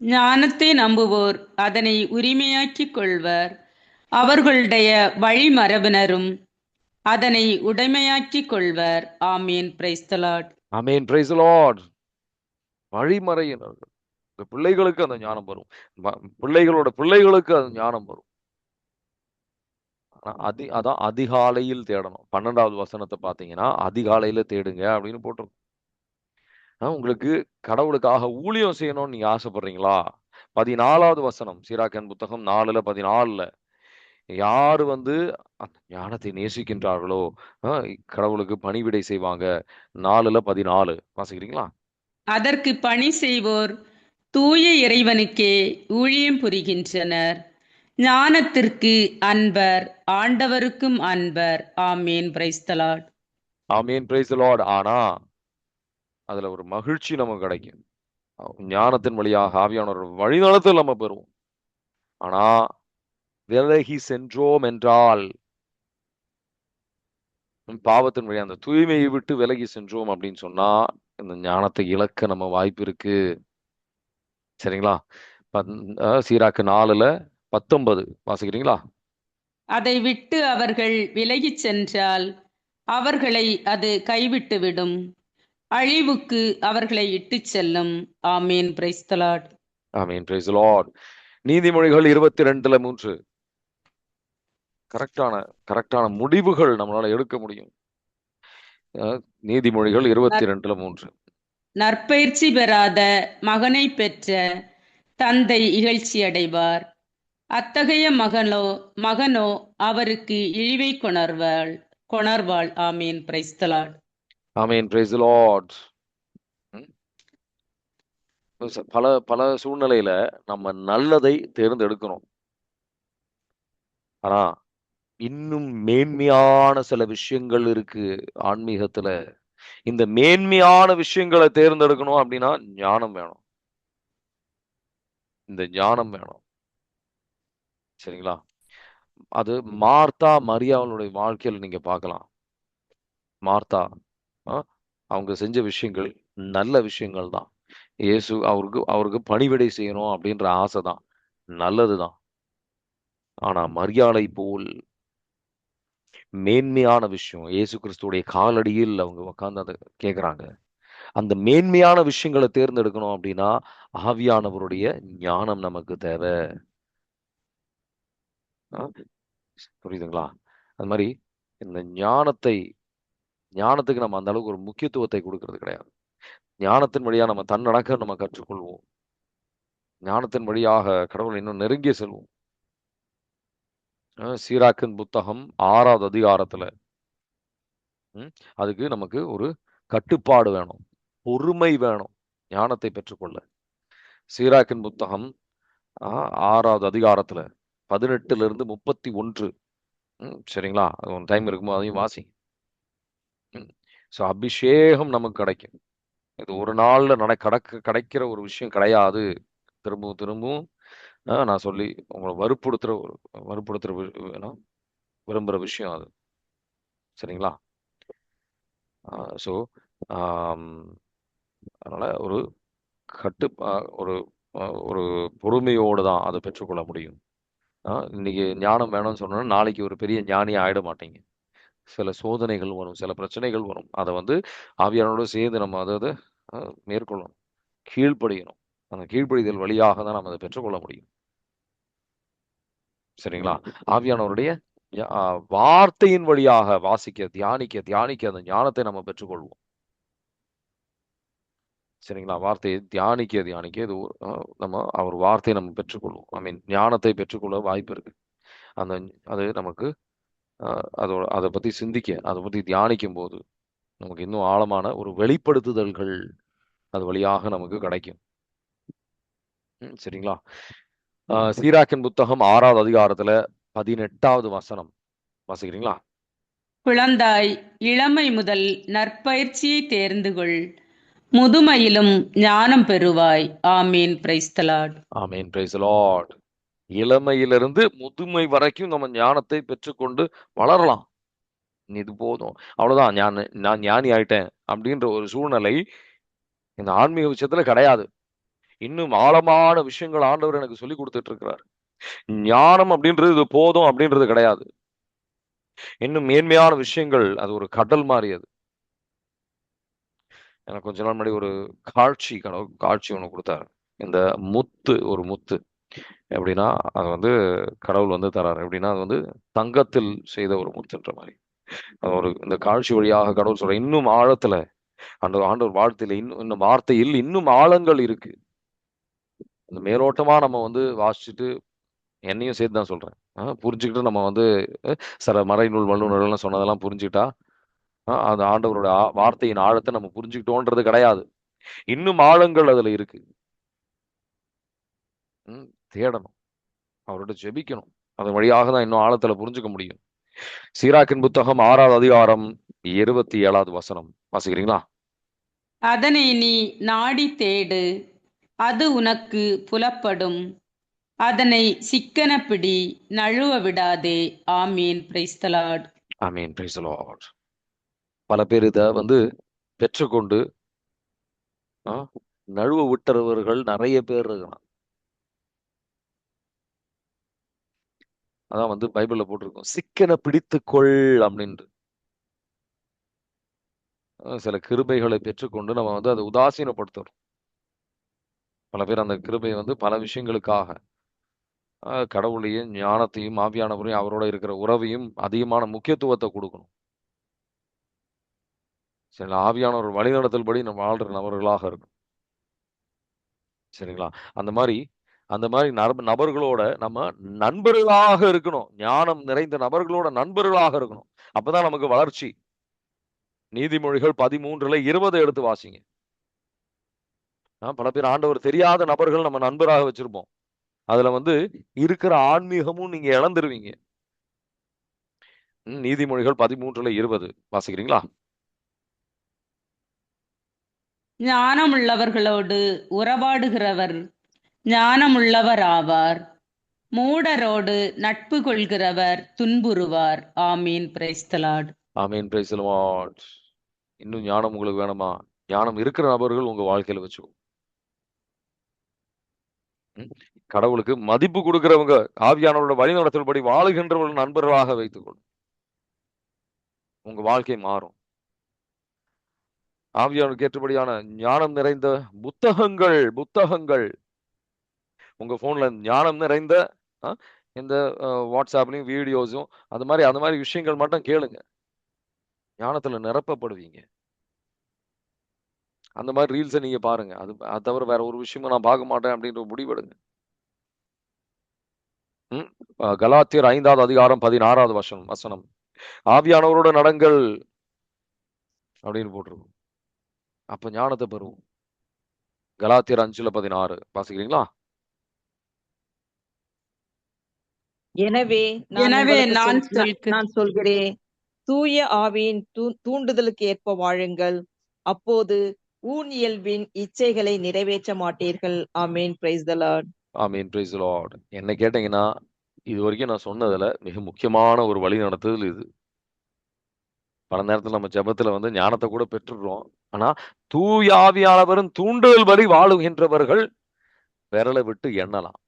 ஞானத்தை நம்புவோர் அதனை உரிமையாக்கிக் கொள்வர், அவர்களுடைய வழிமரபினரும் அதனை உடைமையாக்கிக் கொள்வர். ஆமீன். Praise the Lord. ஆமீன். Praise the Lord. வழிமறையினர்கள், இந்த பிள்ளைகளுக்கு அந்த ஞானம் வரும். பிள்ளைகளோட பிள்ளைகளுக்கு அந்த ஞானம் வரும். அதான் அதிகாலையில் தேடணும். 12வது வசனத்தை பாத்தீங்கன்னா அதிகாலையில தேடுங்க அப்படின்னு போட்டிருக்கும். உங்களுக்கு கடவுளுக்காக ஊழியம் செய்யணும்னு நீங்க ஆசைப்படுறீங்களா? 14வது வசனம் சீராக்கின் புத்தகம் 4:14 யாரு வந்து அந்த ஞானத்தை நேசிக்கின்றார்களோ கடவுளுக்கு பணிவிடை செய்வாங்க. 4:14 வாசிக்கிறீங்களா? அதற்கு பணி செய்வோர் தூய இறைவனுக்கே ஊழியம் புரிகின்றனர், ஞானத்திற்கு அன்பர், ஆண்டவருக்கும் அன்பர். ஆமீன். Praise the Lord. ஆமீன். Praise the Lord. ஆனா அதுல ஒரு மகிழ்ச்சி நமக்கு கிடைக்கும். ஞானத்தின் வழியாக ஆவியானவர் வழிநடத்தல் நம்ம பெறுவோம். ஆனா விலகி சென்றோம் என்றால், பாவத்தின் வழி அந்த தூய்மையை விட்டு விலகி சென்றோம் அப்படின்னு சொன்னா இந்த ஞானத்தை இழக்க நம்ம வாய்ப்பு இருக்கு. சரிங்களா? சீராக்கு 4:19 வாசிக்கிறீங்களா? அதை விட்டு அவர்கள் விலகி சென்றால் அவர்களை அது கைவிட்டு விடும், அழிவுக்கு அவர்களை இட்டு செல்லும். ஆமீன். Praise the Lord. ஆமீன். Praise the Lord. நீதிமொழிகள் 22:3 கரெக்டான முடிவுகள் நம்மளால எடுக்க முடியும். நீதிமொழிகள் 22:3 நற்பயிற்சி பெறாத மகனை பெற்ற தந்தை இகழ்ச்சி அடைவார், அத்தகைய மகனோ அவருக்கு இழிவை கொணர்வாள். ஆமீன். Praise the Lord. ஆமென். Praise the Lord. பல பல சூழ்நிலையில நம்ம நல்லதை தேர்ந்தெடுக்கணும். ஆனா இன்னும் மேன்மையான சில விஷயங்கள் இருக்கு ஆன்மீகத்துல. இந்த மேன்மையான விஷயங்களை தேர்ந்தெடுக்கணும் அப்படின்னா ஞானம் வேணும். இந்த ஞானம் வேணும். சரிங்களா? அது மார்த்தா மரியாளுடைய வாழ்க்கையில நீங்க பார்க்கலாம். மார்த்தா ஆ, அவங்க செஞ்ச விஷயங்கள் நல்ல விஷயங்கள் தான். இயேசு அவருக்கு அவருக்கு பணிவிடை செய்யணும் அப்படின்ற ஆசை தான், நல்லதுதான். ஆனா மரியாளை போல் மேன்மையான விஷயம் இயேசு கிறிஸ்துவுடைய காலடியில் அவங்க உட்கார்ந்து அதை கேட்குறாங்க. அந்த மேன்மையான விஷயங்களை தேர்ந்தெடுக்கணும் அப்படின்னா ஆவியானவருடைய ஞானம் நமக்கு தேவை. ஆ, புரியுதுங்களா? அது மாதிரி இந்த ஞானத்துக்கு நம்ம அந்த அளவுக்கு ஒரு முக்கியத்துவத்தை கொடுக்கறது கிடையாது. ஞானத்தின் வழியா நம்ம தன்னடக்க நம்ம கற்றுக்கொள்வோம். ஞானத்தின் வழியாக கடவுளை இன்னும் நெருங்கிய செல்வோம். சீராக்கின் புத்தகம் 6வது அதிகாரத்துல ம், அதுக்கு நமக்கு ஒரு கட்டுப்பாடு வேணும், பொறுமை வேணும் ஞானத்தை பெற்றுக்கொள்ள. சீராக்கின் புத்தகம் 6வது அதிகாரத்துல 18 to 31. சரிங்களா? அது ஒரு டைம் இருக்கும்போது அதையும் வாசி. ஸோ அபிஷேகம் நமக்கு கிடைக்கும். இது ஒரு நாள்ல கிடைக்கிற ஒரு விஷயம் கிடையாது. திரும்பவும் திரும்பவும் நான் சொல்லி உங்களை வற்புறுத்துற விரும்புகிற விஷயம் அது. சரிங்களா? ஸோ அதனால ஒரு கட்டு ஒரு ஒரு பொறுமையோடு தான் அதை பெற்றுக்கொள்ள முடியும். இன்னைக்கு ஞானம் வேணும்னு சொன்னா நாளைக்கு ஒரு பெரிய ஞானி ஆயிட மாட்டீங்க. சில சோதனைகள் வரும், சில பிரச்சனைகள் வரும். அதை வந்து ஆவியானோட சேர்ந்து நம்ம அதாவது மேற்கொள்ளணும், கீழ்ப்படியணும். அந்த கீழ்ப்படிதல் வழியாக தான் நம்ம அதை பெற்றுக்கொள்ள முடியும். சரிங்களா? ஆவியானவருடைய வார்த்தையின் வழியாக வாசிக்க, தியானிக்க தியானிக்க அந்த ஞானத்தை நம்ம பெற்றுக்கொள்வோம். சரிங்களா? வார்த்தையை தியானிக்க தியானிக்க இது நம்ம அவர் வார்த்தையை நம்ம பெற்றுக்கொள்வோம். ஐ மீன் ஞானத்தை பெற்றுக்கொள்ள வாய்ப்பு இருக்கு. அந்த அது நமக்கு அதை பத்தி சிந்திக்க, அதை பத்தி தியானிக்கும் போது நமக்கு இன்னும் ஆழமான ஒரு வெளிப்படுத்துதல்கள் அது வழியாக நமக்கு கிடைக்கும். சரிங்களா? சீராக்கின் புத்தகம் 6வது அதிகாரத்துல 18வது வசனம் வாசிக்கிறீங்களா? குழந்தாய், இளமை முதல் நற்பயிற்சியை தேர்ந்து கொள், முதுமையிலும் ஞானம் பெறுவாய். ஆமீன். Praise the Lord. ஆமென். Praise the Lord. இளமையிலிருந்து முதுமை வரைக்கும் நம்ம ஞானத்தை பெற்றுக்கொண்டு வளரலாம். இது போதும், அவ்வளவுதான், நான் ஞானி ஆயிட்டேன் அப்படின்ற ஒரு சூழ்நிலை இந்த ஆன்மீக விஷயத்துல கிடையாது. இன்னும் ஆழமான விஷயங்கள் ஆண்டவர் எனக்கு சொல்லி கொடுத்துட்டு இருக்கிறார். ஞானம் அப்படின்றது இது போதும் அப்படின்றது கிடையாது. இன்னும் மேன்மையான விஷயங்கள், அது ஒரு கடல் மாதிரி. அது எனக்கு கொஞ்ச நாள் முன்னாடி ஒரு காட்சி ஒன்று கொடுத்தாரு. இந்த ஒரு முத்து எப்படின்னா, அது வந்து கடவுள் வந்து தராரு. எப்படின்னா அது வந்து தங்கத்தில் செய்த ஒரு முத்துன்ற மாதிரி. அது இந்த காட்சி வழியாக கடவுள் சொல்ற இன்னும் ஆழத்துல ஆண்டவர் வார்த்தையில இன்னும் வார்த்தையில் இன்னும் ஆழங்கள் இருக்கு. அந்த மேலோட்டமா நம்ம வந்து வாசிச்சுட்டு என்னையும் சேர்த்து தான் சொல்றேன். புரிஞ்சுக்கிட்டு நம்ம வந்து சில மறைநூல் வல்லுநர்கள்லாம் சொன்னதெல்லாம் புரிஞ்சுக்கிட்டா அந்த ஆண்டவரோட வார்த்தையின் ஆழத்தை நம்ம புரிஞ்சுக்கிட்டோன்றது கிடையாது. இன்னும் ஆழங்கள் அதுல இருக்கு. தேடணும், அவரோட ஜெபிக்கணும். அதன் வழியாக தான் இன்னும் ஆழத்துல புரிஞ்சுக்க முடியும். சீராக்கின் புத்தகம் 6வது அதிகாரம் 27வது வசனம் வாசிக்கிறீங்களா? அதனை நீ நாடி தேடு, அது உனக்கு புலப்படும். அதனை சிக்கன பிடி, நழுவ விடாதே. ஆமீன். Praise the Lord. ஆமென். Praise the Lord. பல பேர் இதை வந்து பெற்றுக்கொண்டு நழுவ விட்டுறவர்கள் நிறைய பேர் இருக்கலாம். அதான் வந்து பைபிள்ல போட்டிருக்கோம், சிக்கன பிடித்துக்கொள் அப்படின்ட்டு. சில கிருபைகளை பெற்றுக்கொண்டு நம்ம வந்து அதை உதாசீனப்படுத்துறோம். பல பேர் அந்த கிருபையை வந்து பல விஷயங்களுக்காக கடவுளையும் ஞானத்தையும் ஆவியானவரையும் அவரோட இருக்கிற உறவையும் அதிகமான முக்கியத்துவத்தை கொடுக்கணும். சரி, ஆவியானவர் வழிநடத்தல் படி நம்ம வாழ்ற நபர்களாக இருக்கும். சரிங்களா? அந்த மாதிரி அந்த மாதிரி நபர்களோட நம்ம நண்பர்களாக இருக்கணும். ஞானம் நிறைந்த நபர்களோட நண்பர்களாக இருக்கணும். அப்பதான் நமக்கு வளர்ச்சி. நீதிமொழிகள் 13:20 எடுத்து வாசிங்க. பல பேர் ஆண்டவர் தெரியாத நபர்கள் நம்ம நண்பராக வச்சிருப்போம். அதுல இருக்கிற ஆன்மீகமும் நீங்க இழந்துருவீங்க. நீதிமொழிகள் 13:20 வாசிக்கிறீங்களா? ஞானமுள்ளவர்களோடு உறவாடுகிறவர் ஞானமுள்ளவர் ஆவார். மூடரோடு நட்பு கொள்கிறவர் துன்புறுவார். ஆமீன். Praise the Lord. ஆமீன். Praise the Lord. இன்னும் ஞானம் உங்களுக்கு வேணுமா? ஞானம் இருக்கிற நபர்கள் உங்க வாழ்க்கையில வச்சுக்கோ. கடவுளுக்கு மதிப்பு கொடுக்கிறவங்க, ஆவியானவரோட வழி நடத்தல்படி வாழுகின்றவர்கள் நண்பர்களாக வைத்துக்கொள்ளும். உங்க வாழ்க்கை மாறும். ஆவியானவருக்கு ஏற்றபடியான ஞானம் நிறைந்த புத்தகங்கள் உங்க போன்ல ஞானம் நிறைந்த இந்த வாட்ஸ்அப்லயும் வீடியோஸும் அந்த மாதிரி விஷயங்கள் மட்டும் கேளுங்க. ஞானத்துல நிரப்பப்படுவீங்க. அந்த மாதிரி ரீல்ஸை நீங்க பாருங்க. அது தவிர வேற ஒரு விஷயமும் நான் பார்க்க மாட்டேன் அப்படின்ற முடிவெடுங்க. கலாத்தியர் 5வது அதிகாரம் 16வது வசனம், ஆவியானவரோட நடங்கள் அப்படின்னு போட்டிருக்கும். அப்ப ஞானத்தை பெறுவோம். கலாத்தியர் 5:16 வாசிக்கிறீங்களா? எனவே நான் சொல்கிறேன், தூய ஆவியின் தூண்டுதலுக்கு ஏற்ப வாழுங்கள், அப்போது ஊனியல்பின் இச்சைகளை நிறைவேற்ற மாட்டீர்கள். ஆமீன். Praise the Lord. ஆமீன். Praise the Lord. என்ன கேட்டீங்கன்னா, இது வரைக்கும் நான் சொன்னதுல மிக முக்கியமான ஒரு வழி நடத்துதல் இது. பல நேரத்துல நம்ம ஜெபத்துல ஞானத்தை கூட பெற்றுடுறோம். ஆனா தூய ஆவியானவரின் தூண்டுதல் படி வாழுகின்றவர்கள் விரலை விட்டு எண்ணலாம்.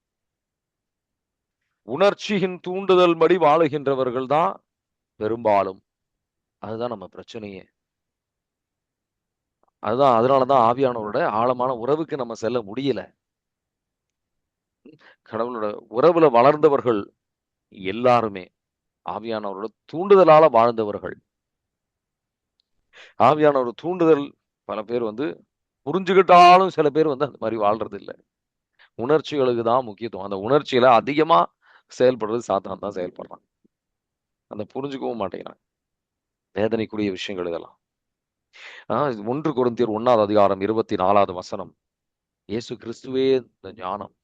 உணர்ச்சியின் தூண்டுதல் படி வாழுகின்றவர்கள் தான் பெரும்பாலும். அதுதான் நம்ம பிரச்சனையே. அதனாலதான் ஆவியானவரோட ஆழமான உறவுக்கு நம்ம செல்ல முடியல. கடவுளோட உறவுல வளர்ந்தவர்கள் எல்லாருமே ஆவியானவரோட தூண்டுதலால வாழ்ந்தவர்கள். ஆவியானவர் தூண்டுதல் பல பேர் புரிஞ்சுக்கிட்டாலும் சில பேர் அந்த மாதிரி வாழ்றது இல்லை. உணர்ச்சிகளுக்கு தான் முக்கியத்துவம். அந்த உணர்ச்சியில அதிகமா செயல்படுறது சாத்தான் தான் செயல்படுறான். அந்த புரிஞ்சுக்கவும் மாட்டேங்கிறான். வேதனைக்குரிய விஷயங்கள் இதெல்லாம். 1 கொரிந்தியர் 1வது அதிகாரம் 24வது வசனம், இயேசு கிறிஸ்துவே இந்த ஞானம்.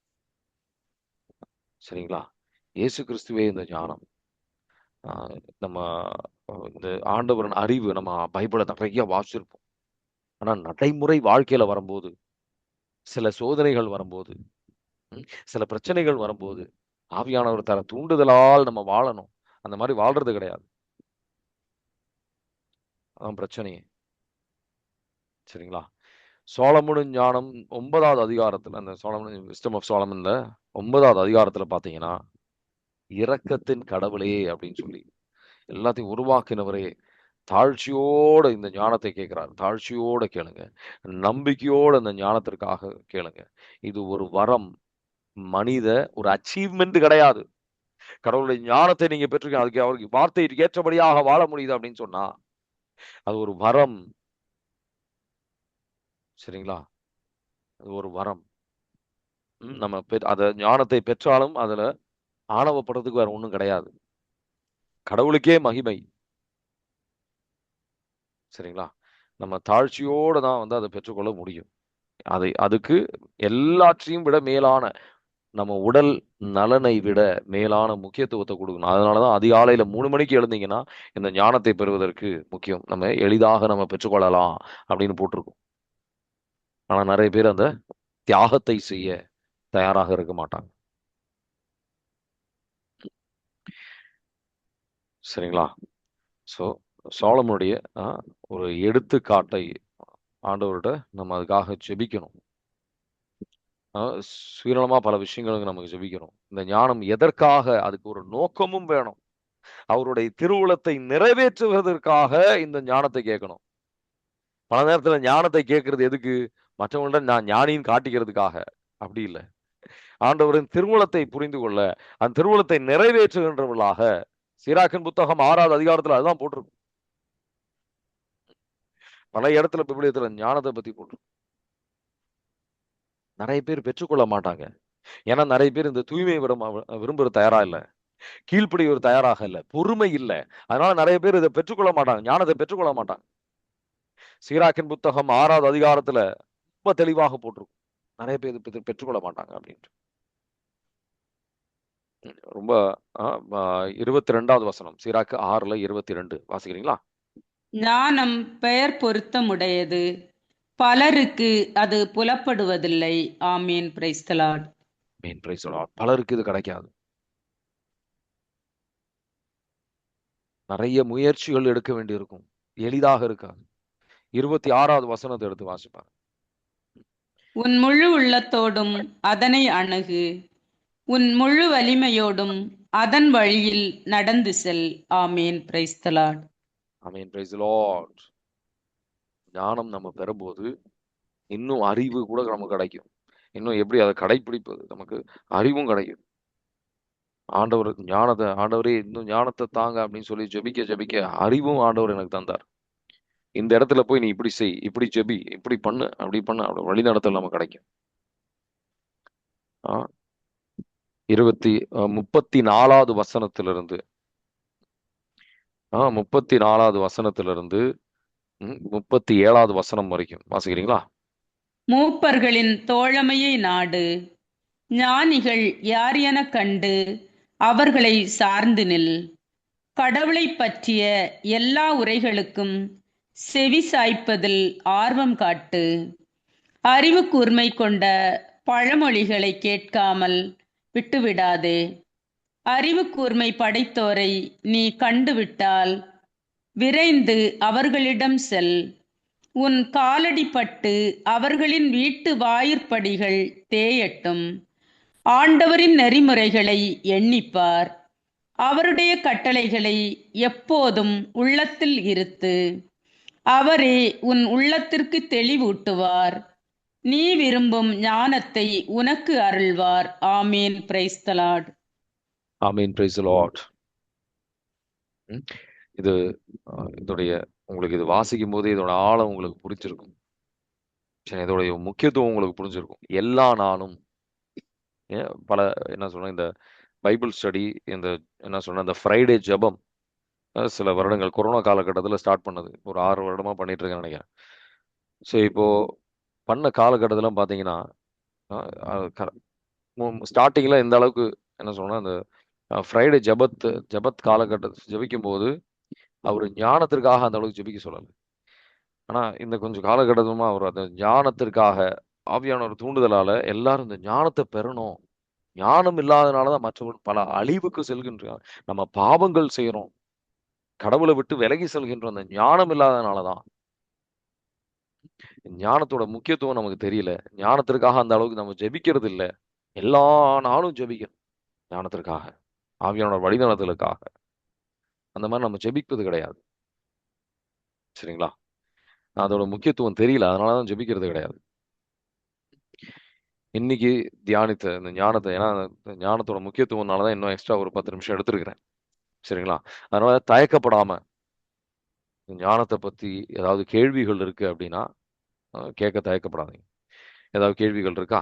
சரிங்களா? இயேசு கிறிஸ்துவே இந்த ஞானம். நம்ம இந்த ஆண்டவரின் அறிவு நம்ம பைபிளை நிறைய வாசிச்சிருப்போம். ஆனா நடைமுறை வாழ்க்கையில வரும்போது, சில சோதனைகள் வரும்போது, சில பிரச்சனைகள் வரும்போது, ஆவியானவர் தர தூண்டுதலால் நம்ம வாழணும். அந்த மாதிரி வாழ்றது கிடையாது. அதான் பிரச்சனையே. சரிங்களா? சோலமோனின் ஞானம் 9வது அதிகாரத்துல, அந்த சோலமன் விஸ்டம் ஆஃப் சோலமன்ல 9வது அதிகாரத்துல பாத்தீங்கன்னா, இரக்கத்தின் கடவுளே அப்படின்னு சொல்லி எல்லாத்தையும் உருவாக்கினவரே தாழ்ச்சியோட இந்த ஞானத்தை கேட்கிறார். தாழ்ச்சியோட கேளுங்க. நம்பிக்கையோட இந்த ஞானத்திற்காக கேளுங்க. இது ஒரு வரம். மனித ஒரு அச்சீவ்மெண்ட் கிடையாது. கடவுளுடைய ஞானத்தை நீங்க பெற்றிருக்கீங்க, அதுக்கு அவருக்கு வார்த்தைக்கு ஏற்றபடியாக வாழ முடியுது அப்படின்னு சொன்னா அது ஒரு வரம். சரிங்களா? அது ஒரு வரம். நம்ம அத ஞானத்தை பெற்றாலும் அதுல ஆணவப்படுறதுக்கு வேற ஒண்ணும் கிடையாது. கடவுளுக்கே மகிமை. சரிங்களா? நம்ம தாழ்ச்சியோட தான் அதை பெற்றுக்கொள்ள முடியும். அதுக்கு எல்லாற்றையும் விட மேலான நம்ம உடல் நலனை விட மேலான முக்கியத்துவத்தை கொடுக்கணும். அதனாலதான் அதிகாலையில 3 மணிக்கு எழுந்தீங்கன்னா இந்த ஞானத்தை பெறுவதற்கு முக்கியம். நம்ம எளிதாக நம்ம பெற்றுக்கொள்ளலாம் அப்படின்னு போட்டிருக்கோம். ஆனா நிறைய பேர் அந்த தியாகத்தை செய்ய தயாராக இருக்க மாட்டாங்க. சரிங்களா? சோலமனுடைய ஒரு எடுத்துக்காட்டை ஆண்டவர்கிட்ட நம்ம அதுக்காக ஜெபிக்கணும். சுயநலமா பல விஷயங்களுக்கு நமக்கு ஜெபிக்கணும். இந்த ஞானம் எதற்காக? அதுக்கு ஒரு நோக்கமும் வேணும். அவருடைய திருவுளத்தை நிறைவேற்றுவதற்காக இந்த ஞானத்தை கேட்கணும். பல நேரத்துல ஞானத்தை கேட்கறது எதுக்கு? மற்றவங்கள்ட்ட நான் ஞானின்னு காட்டிக்கிறதுக்காக. அப்படி இல்லை. ஆண்டவரின் திருவுளத்தை புரிந்து கொள்ள, அந்த திருவுளத்தை நிறைவேற்றுகின்றவர்களாக. சீராக்கின் புத்தகம் 6வது அதிகாரத்துல அதுதான் போட்டிருக்கும். பல இடத்துல பிபிலியத்துல ஞானத்தை பத்தி போட்டிருக்கும். நிறைய பேர் பெற்றுக்கொள்ள மாட்டாங்க. ஏன்னா நிறைய பேர் இந்த தூய்மை விரும்புறது தயாரா இல்லை, கீழ்ப்படி ஒரு தயாராக இல்லை, பொறுமை இல்லை. அதனால நிறைய பேர் இதை பெற்றுக்கொள்ள மாட்டாங்க, ஞானத்தை பெற்றுக்கொள்ள மாட்டாங்க. சீராக்கின் புத்தகம் 6வது அதிகாரத்துல ரொம்ப தெளிவாக போட்டிருக்கும், நிறைய பேர் இதை பெற்றுக்கொள்ள மாட்டாங்க அப்படின்ட்டு. ரொம்ப 22வது வசனம், சீராக்கு 6:22 வாசிக்கிறீங்களா? ஞானம் பெயர் பொருத்தமுடையது, பலருக்கு அது புலப்படுவதில்லை. ஆமீன். Praise the Lord. ஆமென். Praise the Lord. பலருக்கு இது கிடைக்காது. நிறைய முயற்சிகள் எடுக்க வேண்டியிருக்கும், எளிதாக இருக்காது. 26வது வசனத்தை எடுத்து வாசிப்பார். உன் முழு உள்ளத்தோடும் அதனை அணுகு, உன் முழு வலிமையோடும் அதன் வழியில் நடந்து செல். ஆமீன். Praise the Lord. ஆமென். Praise the Lord. ஞானம் நம்ம பெறும்போது இன்னும் அறிவு கூட நமக்கு கிடைக்கும். இன்னும் எப்படி அதை கடைபிடிப்பது, நமக்கு அறிவும் கிடைக்கும். ஆண்டவர் ஞானத்தை, ஆண்டவரே இன்னும் ஞானத்தை தாங்க அப்படின்னு சொல்லி ஜெபிக்க ஜெபிக்க அறிவும் ஆண்டவர் எனக்கு தந்தார். இந்த இடத்துல போய் நீ இப்படி செய், இப்படி ஜெபி, இப்படி பண்ணு, அப்படி பண்ணு, அப்படி வழிநடத்தல் நமக்கு கிடைக்கும். 34வது வசனத்திலிருந்து 34வது வசனத்திலிருந்து 37வது வசனம் வரைக்கும் வாசிக்கிறீங்களா? மூப்பர்களின் தோழமையை நாடு, ஞானிகள் யார் என கண்டு அவர்களை சார்ந்து நில். கடவுளை பற்றிய எல்லா உரைகளுக்கும் செவி சாய்ப்பதில் ஆர்வம் காட்டு. அறிவு கூர்மை கொண்ட பழமொழிகளை கேட்காமல் விட்டுவிடாதே. அறிவு கூர்மை படைத்தோரை நீ கண்டுவிட்டால் விரைந்து அவர்களிடம் செல். உன் காலடி பட்டு அவர்களின் வீட்டு வாயிற்படிகள் தேயட்டும். ஆண்டவரின் நெறிமுறைகளை எண்ணிப்பார், அவருடைய கட்டளைகளை எப்போதும் உள்ளத்தில் இருத்து. அவரே உன் உள்ளத்திற்கு தெளிவூட்டுவார், நீ விரும்பும் ஞானத்தை உனக்கு அருள்வார். ஆமீன். Praise the Lord. ஆமீன். Praise the Lord. இது இதோடைய உங்களுக்கு இது வாசிக்கும் போது இதோட ஆழம் உங்களுக்கு புரிஞ்சிருக்கும். சரி, இதோடைய முக்கியத்துவம் உங்களுக்கு புரிஞ்சிருக்கும். எல்லா நாளும் பல என்ன சொல்றேன், இந்த பைபிள் ஸ்டடி, இந்த என்ன சொல்றேன், இந்த ஃப்ரைடே ஜெபம் சில வருடங்கள் கொரோனா காலகட்டத்தில் ஸ்டார்ட் பண்ணது. ஒரு 6 வருடமா பண்ணிட்டு இருக்கேன்னு நினைக்கிறேன். ஸோ இப்போ பண்ண காலகட்டத்தில் பார்த்தீங்கன்னா ஸ்டார்டிங்கில் இந்த அளவுக்கு என்ன சொல்றேன், அந்த ஃப்ரைடே ஜெபத் காலகட்டத்தை ஜெபிக்கும் போது அவர் ஞானத்திற்காக அந்த அளவுக்கு ஜெபிக்க சொல்லலை. ஆனால் இந்த கொஞ்சம் காலகட்டமா அவர் அந்த ஞானத்திற்காக ஆவியானவர் தூண்டுதலால எல்லாரும் இந்த ஞானத்தை பெறணும். ஞானம் இல்லாதனாலதான் மற்றவர்கள் பல அழிவுக்கு செல்கின்றோம், நம்ம பாவங்கள் செய்யறோம், கடவுளை விட்டு விலகி செல்கின்றோம். அந்த ஞானம் இல்லாதனாலதான். ஞானத்தோட முக்கியத்துவம் நமக்கு தெரியல. ஞானத்திற்காக அந்த அளவுக்கு நம்ம ஜெபிக்கிறது இல்லை. எல்லா நாளும் ஜெபிக்கணும் ஞானத்திற்காக, ஆவியானவர் வழிநடத்தலுக்காக. அந்த மாதிரி நம்ம ஜெபிப்பது கிடையாது. சரிங்களா? அதோட முக்கியத்துவம் தெரியல, அதனாலதான் ஜெபிக்கிறது கிடையாது. இன்னைக்கு தியானித்த இந்த ஞானத்தை, ஏன்னா ஞானத்தோட முக்கியத்துவம்னாலதான் இன்னும் எக்ஸ்ட்ரா ஒரு 10 நிமிஷம் எடுத்திருக்கிறேன். சரிங்களா? அதனால தயக்கப்படாம ஞானத்தை பத்தி ஏதாவது கேள்விகள் இருக்கு அப்படின்னா கேட்க தயக்கப்படாதீங்க. ஏதாவது கேள்விகள் இருக்கா?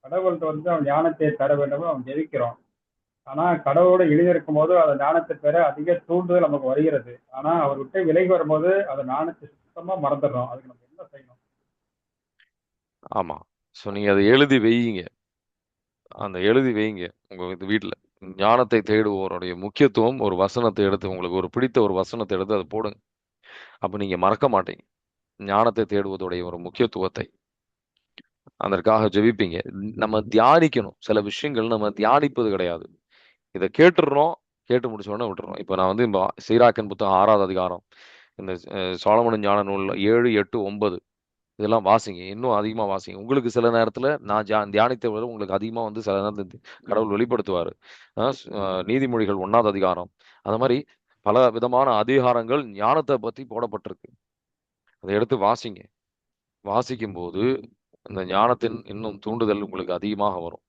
கடவுள்கிட்ட அவன் ஞானத்தை தர வேண்டும், அவன் ஜெபிக்கிறோம். ஆனா கடவுளோட இணைந்திருக்கும் போது அந்த ஞானத்தை பெற அதிக தூண்டுதல் நமக்கு வருகிறது. ஆனா அவர் விட்டு விலகி வரும்போது அந்த ஞானத்தை சுத்தமா மறந்துடுறோம். அதுக்கு நம்ம என்ன செய்யணும்? ஆமா, ஸோ நீங்க அதை எழுதி வையுங்க. எழுதி வைங்க உங்க வீட்டுல. ஞானத்தை தேடுவோருடைய முக்கியத்துவம், ஒரு வசனத்தை எடுத்து, உங்களுக்கு ஒரு பிடித்த ஒரு வசனத்தை எடுத்து அதை போடுங்க. அப்ப நீங்க மறக்க மாட்டீங்க ஞானத்தை தேடுவதுடைய ஒரு முக்கியத்துவத்தை. அதற்காக ஜெபிப்பீங்க. நம்ம தியானிக்கணும். சில விஷயங்கள் நம்ம தியானிப்பது கிடையாது. இதை கேட்டுடுறோம், கேட்டு முடிச்ச உடனே விட்டுறோம். இப்போ நான் இப்போ சீராக்கின் புத்தகம் 6வது அதிகாரம், இந்த சாலமோனின் ஞான நூல் 7, 8, 9 இதெல்லாம் வாசிங்க. இன்னும் அதிகமா வாசிங்க. உங்களுக்கு சில நேரத்துல நான் தியானித்த விட உங்களுக்கு அதிகமா சில நேரத்தில் கடவுள் வெளிப்படுத்துவாரு. நீதிமொழிகள் 1வது அதிகாரம், அந்த மாதிரி பல விதமான அதிகாரங்கள் ஞானத்தை பத்தி போடப்பட்டிருக்கு. அதை எடுத்து வாசிங்க. வாசிக்கும் போது இந்த ஞானத்தின் இன்னும் தூண்டுதல் உங்களுக்கு அதிகமாக வரும்.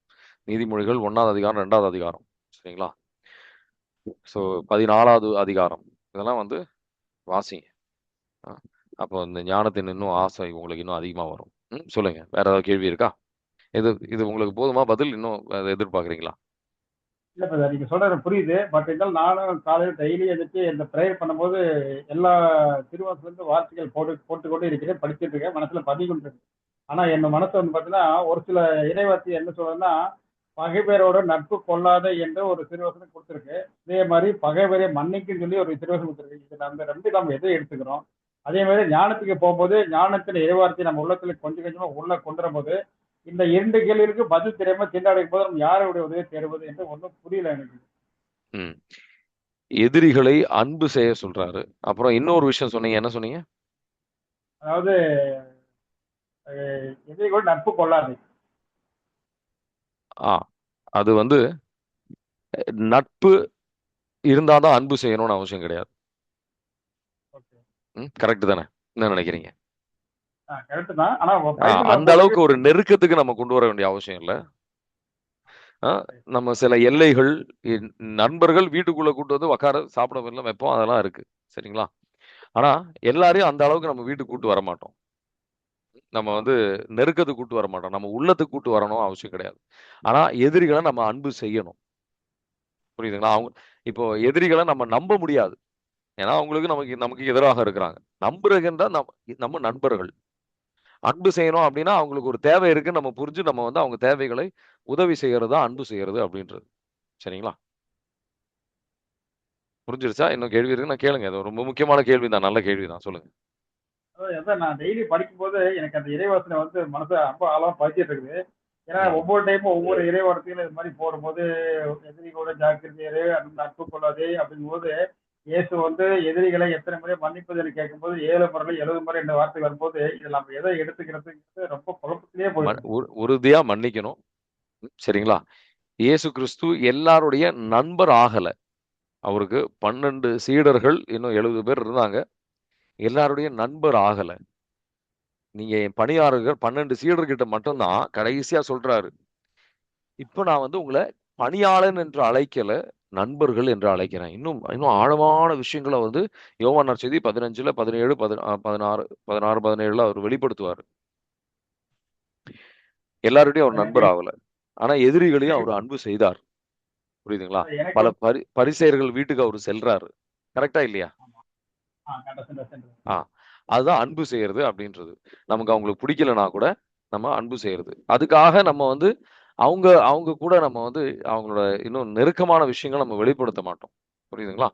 நீதிமொழிகள் 1வது அதிகாரம், 2வது அதிகாரம். சரிங்களா? ஸோ 14வது அதிகாரம், இதெல்லாம் வந்து வாசிங்க. அப்போ இந்த ஞானத்தின் இன்னும் ஆசை உங்களுக்கு இன்னும் அதிகமா வரும். சொல்லுங்க. வேற ஏதாவது கேள்வி இருக்கா? இது உங்களுக்கு போதுமா பதில்? இன்னும் எதிர்பார்க்குறீங்களா? இல்ல பிரதர், நீங்க சொல்றது புரியுது. பட் இருந்தாலும் நானும் காலையில் டெய்லி எழுந்திரிச்சு இந்த ப்ரேயர் பண்ணும்போது எல்லா திருவாசலேருந்து வார்த்தைகள் போட்டுக்கொண்டு இருக்கிறேன், படிச்சுட்டு இருக்கேன், மனசுல பதிக்கொண்டு இருக்கு. ஆனா என் மனசு வந்து பாத்தீங்கன்னா ஒரு சில இறைவார்த்தை என்ன சொல்றதுன்னா, பகைவரோட நட்பு கொள்ளாத என்று ஒரு திருவசனம் கொடுத்துருக்கு. இதே மாதிரி பகைவரை மன்னிக்குன்னு சொல்லி ஒரு திருவசனம் கொடுத்துருக்கு. இது நம்ம ரெண்டு நம்ம எதை எடுத்துக்கிறோம்? அதே மாதிரி ஞானத்துக்கு போகும்போது ஞானத்தின் இறைவார்த்தை நம்ம உள்ளத்துல கொஞ்சம் கொஞ்சமா உள்ள கொண்டு வரும்போது இந்த 2 கேள்விகளுக்கு பதில் தெரியாம திண்டாடும் போது நம்ம யாருடைய உதவியை தேடுவது என்று ஒன்றும் புரியல எனக்கு. எதிரிகளை அன்பு செய்ய சொல்றாரு. அப்புறம் இன்னொரு விஷயம் சொன்னீங்க, என்ன சொன்னீங்க? அதாவது எதிரிகளோடு நட்பு கொள்ளாது. அது வந்து நட்பு இருந்தாதான் அன்பு செய்யணும்னு அவசியம் கிடையாது. கரெக்ட் தானே? என்ன நினைக்கிறீங்க? கரெக்ட் தான். ஆனா அந்த அளவுக்கு ஒரு நெருக்கத்துக்கு நம்ம கொண்டு வர வேண்டிய அவசியம் இல்லை. நம்ம சில எல்லைகள், நண்பர்கள் வீட்டுக்குள்ள கூட்டு வந்து உட்கார சாப்பிட எல்லாம் வைப்போம், அதெல்லாம் இருக்கு. சரிங்களா? ஆனா எல்லாரையும் அந்த அளவுக்கு நம்ம வீட்டுக்கு கூட்டு வர மாட்டோம். நம்ம வந்து நெருக்கத்துக்கு கூட்டு வர மாட்டோம். நம்ம உள்ளத்துக்கு கூட்டு வரணும் அவசியம் கிடையாது. ஆனா எதிரிகளை நம்ம அன்பு செய்யணும். புரியுதுங்களா? அவங்க இப்போ எதிரிகளை நம்ம நம்ப முடியாது. ஏன்னா அவங்களுக்கு நமக்கு எதிராக இருக்கிறாங்க. நம்புறதுன்றா நம்ம நண்பர்கள். அன்பு செய்யணும் அப்படின்னா அவங்களுக்கு ஒரு தேவை இருக்குன்னு நம்ம புரிஞ்சு நம்ம வந்து அவங்க தேவைகளை உதவி செய்யறது தான் அன்பு செய்யறது அப்படின்றது. சரிங்களா? புரிஞ்சிருச்சா? இன்னும் கேள்வி இருக்கு, நான் கேளுங்க. அது ரொம்ப முக்கியமான கேள்வி தான், நல்ல கேள்வி தான். சொல்லுங்க. அதான் நான் டெய்லி படிக்கும்போது எனக்கு அந்த இறைவாசனை வந்து மனசை ரொம்ப ஆழமா பதிச்சிட்டு இருக்குது. ஏன்னா ஒவ்வொரு டைமும் ஒவ்வொரு இறைவார்த்தைகளும் இது மாதிரி போடும்போது எதிரிகளோட ஜாக்கிரதையரு நட்பு கொள்ளாதே அப்படிங்கும்போது இயேசு வந்து எதிரிகளை எத்தனை முறை மன்னிப்பதுன்னு கேட்கும்போது 7 முறை 70 முறை இந்த வார்த்தை வரும்போது இதில் நம்ம எதை எடுத்துக்கிறதுங்கிறது ரொம்ப குழப்பத்திலேயே போயிடும். உறுதியா மன்னிக்கணும். சரிங்களா? இயேசு கிறிஸ்து எல்லாருடைய நண்பர் ஆகல. அவருக்கு 12 சீடர்கள், இன்னும் 70 பேர் இருந்தாங்க. எல்லாருடைய நண்பர் ஆகல. நீங்க என் பணியாளர்கள் 12 சீடர்கிட்ட மட்டும்தான் கடைசியா சொல்றாரு, இப்ப நான் வந்து உங்களை பணியாளன் என்று அழைக்கல, நண்பர்கள் என்று அழைக்கிறேன். இன்னும் இன்னும் ஆழமான விஷயங்களை வந்து யோவான் நற்செய்தி 15, 17, 16, 17 அவர் வெளிப்படுத்துவார். எல்லாருடையும் அவர் நண்பர் ஆகல. ஆனா எதிரிகளையும் அவர் அன்பு செய்தார். புரியுதுங்களா? பல பரிசேயர்கள் வீட்டுக்கு அவர் செல்றாரு. கரெக்டா இல்லையா? அதுதான் அன்பு செய்யறது அப்படின்றது. நமக்கு அவங்களுக்கு பிடிக்கலனா கூட நம்ம அன்பு செய்யறது. அதுக்காக நம்ம வந்து அவங்க கூட நம்ம வந்து அவங்களோட இன்னும் நெருக்கமான விஷயங்களை நம்ம வெளிப்படுத்த மாட்டோம். புரியுதுங்களா?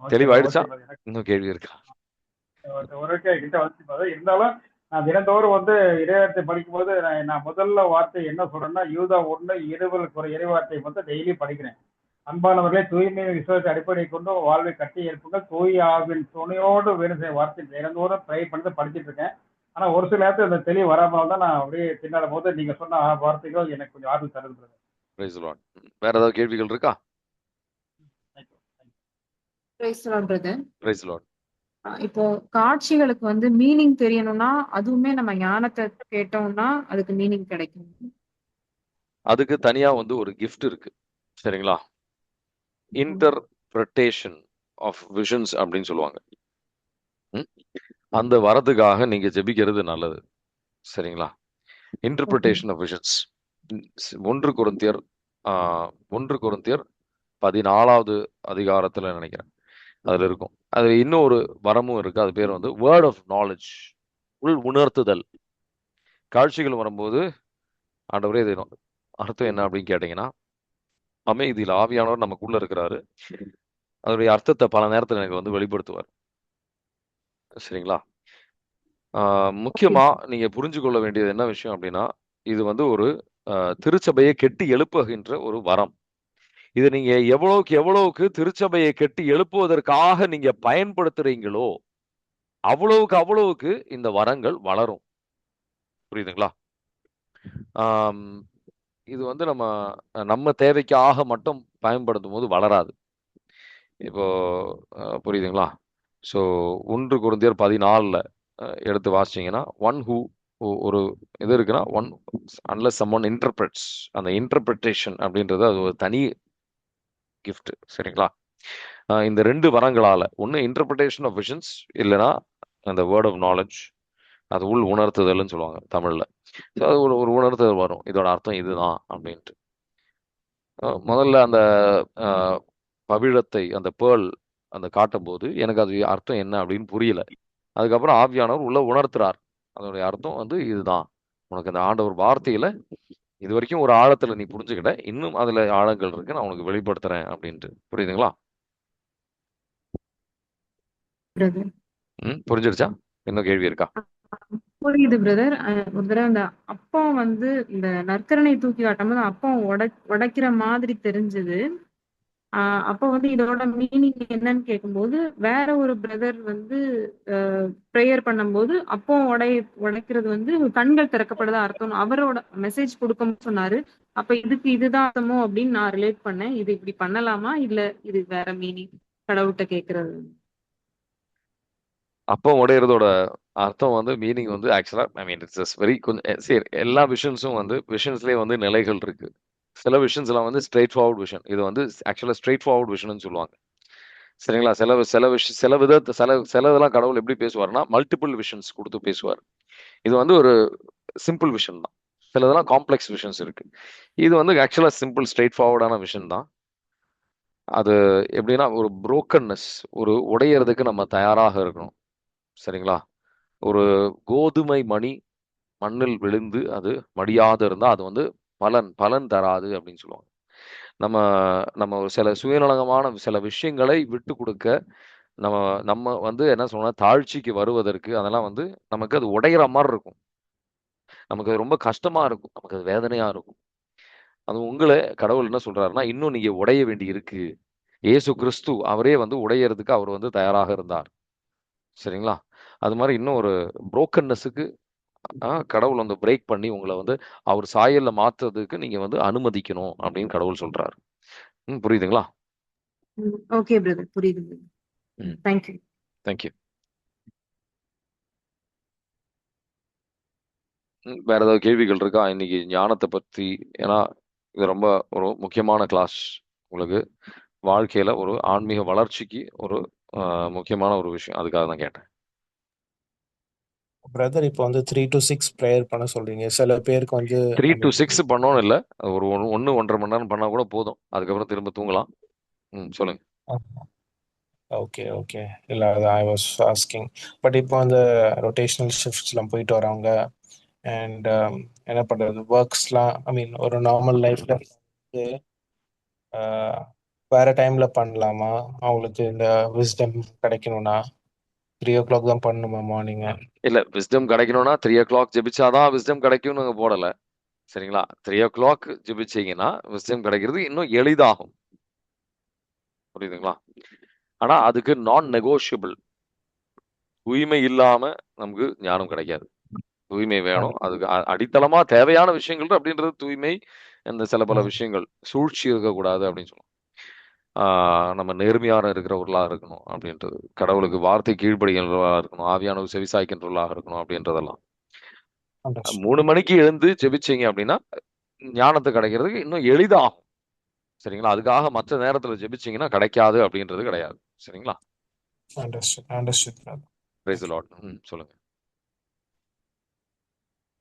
தெளிவாயிடுச்சா? இன்னும் கேள்வி இருக்கா? இருந்தாலும் நான் தினந்தோறும் வந்து இறைவார்த்தை படிக்கும்போது நான் முதல்ல வார்த்தை என்ன சொல்றேன்னா யூதா 1 20 ஒரு இறைவார்த்தை வந்து டெய்லி படிக்கிறேன். அன்பானவர்களே, தூய்மை விசுவாசத்தை அடிப்படை கொண்டு வாழ்வை கட்டி எழுப்புங்கள், தூய் ஆவின் துணையோடு வேணும் செய்ய வார்த்தை தினந்தோறும் ட்ரை பண்ணி படிச்சுட்டு இருக்கேன். ஆனா ஒரு சில நேரத்தில் இந்த தெளிவு வராமல் தான் நான் அப்படியே திண்டாடும் போது நீங்க சொன்ன வார்த்தைகள் எனக்கு கொஞ்சம் ஆர்வம் தருது. வேற ஏதாவது கேள்விகள் இருக்கா? இப்போ காட்சிகளுக்கு வந்து மீனிங் தெரியணும்னா அதுவுமே நம்ம ஞானத்தை கேட்டோம்னா அதுக்கு மீனிங் கிடைக்கும். அதுக்கு தனியா வந்து ஒரு கிஃப்ட் இருக்கு. சரிங்களா? இன்டர்பிரேஷன் ஆஃப் விஷன்ஸ் அப்படின்னு சொல்லுவாங்க. அந்த வரதுக்காக நீங்க ஜெபிக்கிறது நல்லது. சரிங்களா? இன்டர்பிரேஷன் ஆஃப் விஷன்ஸ் 1 கொரிந்தியர் 14வது அதிகாரத்துல நினைக்கிறேன் அதுல இருக்கும். அது இன்னொரு வரமும் இருக்கு. அது பேர் வந்து வேர்ட் ஆஃப் நாலேஜ், உள் உணர்த்துதல். காட்சிகள் வரும்போது ஆண்டவரே இது அர்த்தம் என்ன அப்படின்னு கேட்டீங்கன்னா, அமைதியில் ஆவியானவர் நமக்குள்ள இருக்கிறாரு. அதனுடைய அர்த்தத்தை பல நேரத்தில் எனக்கு வந்து வெளிப்படுத்துவார். சரிங்களா? முக்கியமா நீங்க புரிஞ்சு கொள்ள வேண்டியது என்ன விஷயம் அப்படின்னா, இது வந்து ஒரு திருச்சபையை கெட்டி எழுப்புகின்ற ஒரு வரம். இது நீங்க எவ்வளவுக்கு திருச்சபையை கெட்டி எழுப்புவதற்காக நீங்க பயன்படுத்துறீங்களோ அவ்வளவுக்கு இந்த வரங்கள் வளரும். புரியுதுங்களா? இது வந்து நம்ம தேவைக்காக மட்டும் பயன்படுத்தும் போது வளராது. இப்போ புரியுதுங்களா? ஸோ 1 கொரிந்தியர் 14 எடுத்து வாசிச்சீங்கன்னா, ஒன் ஹூ ஒரு இது இருக்குன்னா அன்லஸ் சம்மன் இன்டர்பிரட்ஸ், அந்த இன்டர்பிரிட்டேஷன் அப்படின்றது அது ஒரு தனி கிஃப்ட். சரிங்களா? இந்த 2 வரங்களால ஒன்று இன்டர்பிரிட்டேஷன் ஆஃப் விஷன்ஸ், இல்லைன்னா அந்த வேர்ட் ஆஃப் நாலேஜ், அது உள் உணர்த்துதல்னு சொல்லுவாங்க தமிழ்ல. ஸோ அது ஒரு உணர்த்துதல் வரும், இதோட அர்த்தம் இதுதான் அப்படின்ட்டு. முதல்ல அந்த பவிழத்தை, அந்த பேர்ல் அந்த காட்டும் போது எனக்கு அது அர்த்தம் என்ன அப்படின்னு புரியல. அதுக்கப்புறம் ஆவியானவர் உள்ள உணர்த்துறார், அதோடைய அர்த்தம் வந்து இதுதான். உனக்கு அந்த ஆண்டவர் வார்த்தையில இது வரைக்கும் ஒரு ஆழத்துல நீ புரிஞ்சுக்கிட்ட, இன்னும் அதுல ஆழங்கள் இருக்கு, நான் உனக்கு வெளிப்படுத்துறேன் அப்படின்ட்டு. புரியுதுங்களா? புரிஞ்சிருச்சா? இன்னும் கேள்வி இருக்கா? புரியுது பிரதர். ஒரு தடவை அந்த அப்பம் வந்து இந்த நற்கரனை தூக்கி காட்டும் போது அப்பம் உடைக்கிற மாதிரி தெரிஞ்சது. அப்போ வந்து இதோட மீனிங் என்னன்னு கேட்கும்போது, வேற ஒரு பிரதர் வந்து ப்ரேயர் பண்ணும்போது அப்போ உடைக்கிறது வந்து கண்கள் திறக்கப்படுதா அர்த்தம், அவரோட மெசேஜ் கொடுக்கும் சொன்னாரு. அப்ப இதுக்கு இதுதான் அர்த்தமோ அப்படின்னு நான் ரிலேட் பண்ணேன். இது இப்படி பண்ணலாமா இல்ல இது வேற மீனிங் கடவுள்கிட்ட கேட்கறது? அப்போ உடையறதோட அர்த்தம் வந்து மீனிங் வந்து ஆக்சுவலா ஐ மீன் இட்ஸ் ஜஸ்ட் வெரி சரி, எல்லா விஷன்ஸும் வந்து விஷன்ஸ்லேயே வந்து நிலைகள் இருக்கு. சில விஷன்ஸ்லாம் வந்து ஸ்ட்ரெயிட் ஃபார்வர்ட் விஷன், இது வந்து ஆக்சுவலாக ஸ்ட்ரெயிட் ஃபார்வர்ட் விஷன்னு சொல்லுவாங்க. சரிங்களா? சில இதெல்லாம் கடவுள் எப்படி பேசுவார்னா மல்டிபிள் விஷன்ஸ் கொடுத்து பேசுவார். இது வந்து ஒரு சிம்பிள் விஷன் தான். சிலதெல்லாம் காம்ப்ளெக்ஸ் விஷன்ஸ் இருக்கு. இது வந்து ஆக்சுவலாக சிம்பிள் ஸ்ட்ரெயிட் ஃபார்வர்டான விஷன் தான். அது எப்படின்னா ஒரு புரோக்கன்னஸ், ஒரு உடையறதுக்கு நம்ம தயாராக இருக்கணும். சரிங்களா? ஒரு கோதுமை மணி மண்ணில் விழுந்து அது மடியாத இருந்தா அது வந்து பலன் தராது அப்படின்னு சொல்லுவாங்க. நம்ம நம்ம ஒரு சில சுயநலகமான சில விஷயங்களை விட்டு கொடுக்க, நம்ம நம்ம வந்து என்ன சொல்லணும், தாழ்ச்சிக்கு வருவதற்கு அதெல்லாம் வந்து நமக்கு அது உடையிற மாதிரி இருக்கும். நமக்கு அது ரொம்ப கஷ்டமா இருக்கும், நமக்கு அது வேதனையா இருக்கும். அது உங்களை கடவுள் என்ன சொல்றாருன்னா, இன்னும் நீங்க உடைய வேண்டி இருக்கு. இயேசு கிறிஸ்து அவரே வந்து உடையறதுக்கு அவர் வந்து தயாராக இருந்தார். சரிங்களா? அது மாதிரி இன்னும் ஒரு புரோக்கன்னஸுக்கு கடவுள் வந்து பிரேக் பண்ணி உங்களை வந்து அவர் சாயல்ல மாத்துறதுக்கு நீங்க வந்து அனுமதிக்கணும் அப்படின்னு கடவுள் சொல்றாரு. புரியுதுங்களா? ஓகே பிரதர், புரியுது. தேங்க்யூ. தேங்க்யூ. வேற ஏதாவது கேள்விகள் இருக்கா இன்னைக்கு ஞானத்தை பத்தி? ஏன்னா இது ரொம்ப ஒரு முக்கியமான கிளாஸ், உங்களுக்கு வாழ்க்கையில ஒரு ஆன்மீக வளர்ச்சிக்கு ஒரு முக்கியமான ஒரு விஷயம், அதுக்காக தான் கேட்டேன். பிரதர் இப்போ வந்து 3 to 6 ப்ரேயர் பண்ண சொல்றீங்க. சில பேருக்கு வந்து 3 to 6 பண்ணணும் இல்லை, ஒரு 1.5 மணி நேரம் பண்ணா கூட போதும், அதுக்கப்புறம் திரும்ப தூங்கலாம். சொல்லுங்க. Okay okay. இல்லை, அது ஐ வாஸ் ஆஸ்கிங். பட் இப்போ அந்த ரொட்டேஷனல் ஷிஃப்ட்ஸ்லாம் போயிட்டு வரவங்க அண்ட் என்ன பண்ணுறது, ஒர்க்ஸ்லாம் ஐ மீன் ஒரு நார்மல் லைஃப்ல வந்து வேற டைம்ல பண்ணலாமா? அவங்களுக்கு இந்த விஸ்டம் கிடைக்கணும்னா 3 o'clock தான் பண்ணணுமா மார்னிங்? இல்லை, விஸ்டம் கிடைக்கணும்னா 3 o'clock ஜெபிச்சாதான் விஸ்டம் கிடைக்கும்னு நாங்கள் போடலை. சரிங்களா? 3 o'clock ஜெபிச்சீங்கன்னா விஸ்டம் கிடைக்கிறது இன்னும் எளிதாகும். புரியுதுங்களா? ஆனா அதுக்கு நான் நெகோஷியபிள். தூய்மை இல்லாம நமக்கு ஞானம் கிடைக்காது. தூய்மை வேணும். அதுக்கு அடித்தளமா தேவையான விஷயங்கள் அப்படின்றது தூய்மை, இந்த சில பல விஷயங்கள் சூழ்ச்சி இருக்கக்கூடாது அப்படின்னு சொல்லுவோம். நம்ம நேர்மையான இருக்கிறவர்களாக இருக்கணும் அப்படின்றது, கடவுளுக்கு வார்த்தை கீழ்ப்படுகின்றவர்களாக இருக்கணும், ஆவியானவர் செவிசாய்க்கின்றவர்களாக இருக்கணும் அப்படின்றதெல்லாம். 3 மணிக்கு எழுந்து ஜெபிச்சீங்க அப்படின்னா ஞானத்தை கிடைக்கிறதுக்கு இன்னும் எளிதாகும். சரிங்களா? அதுக்காக மற்ற நேரத்துல ஜெபிச்சீங்கன்னா கிடைக்காது அப்படின்றது கிடையாது. சரிங்களா? Price the Lord. சொல்லுங்க.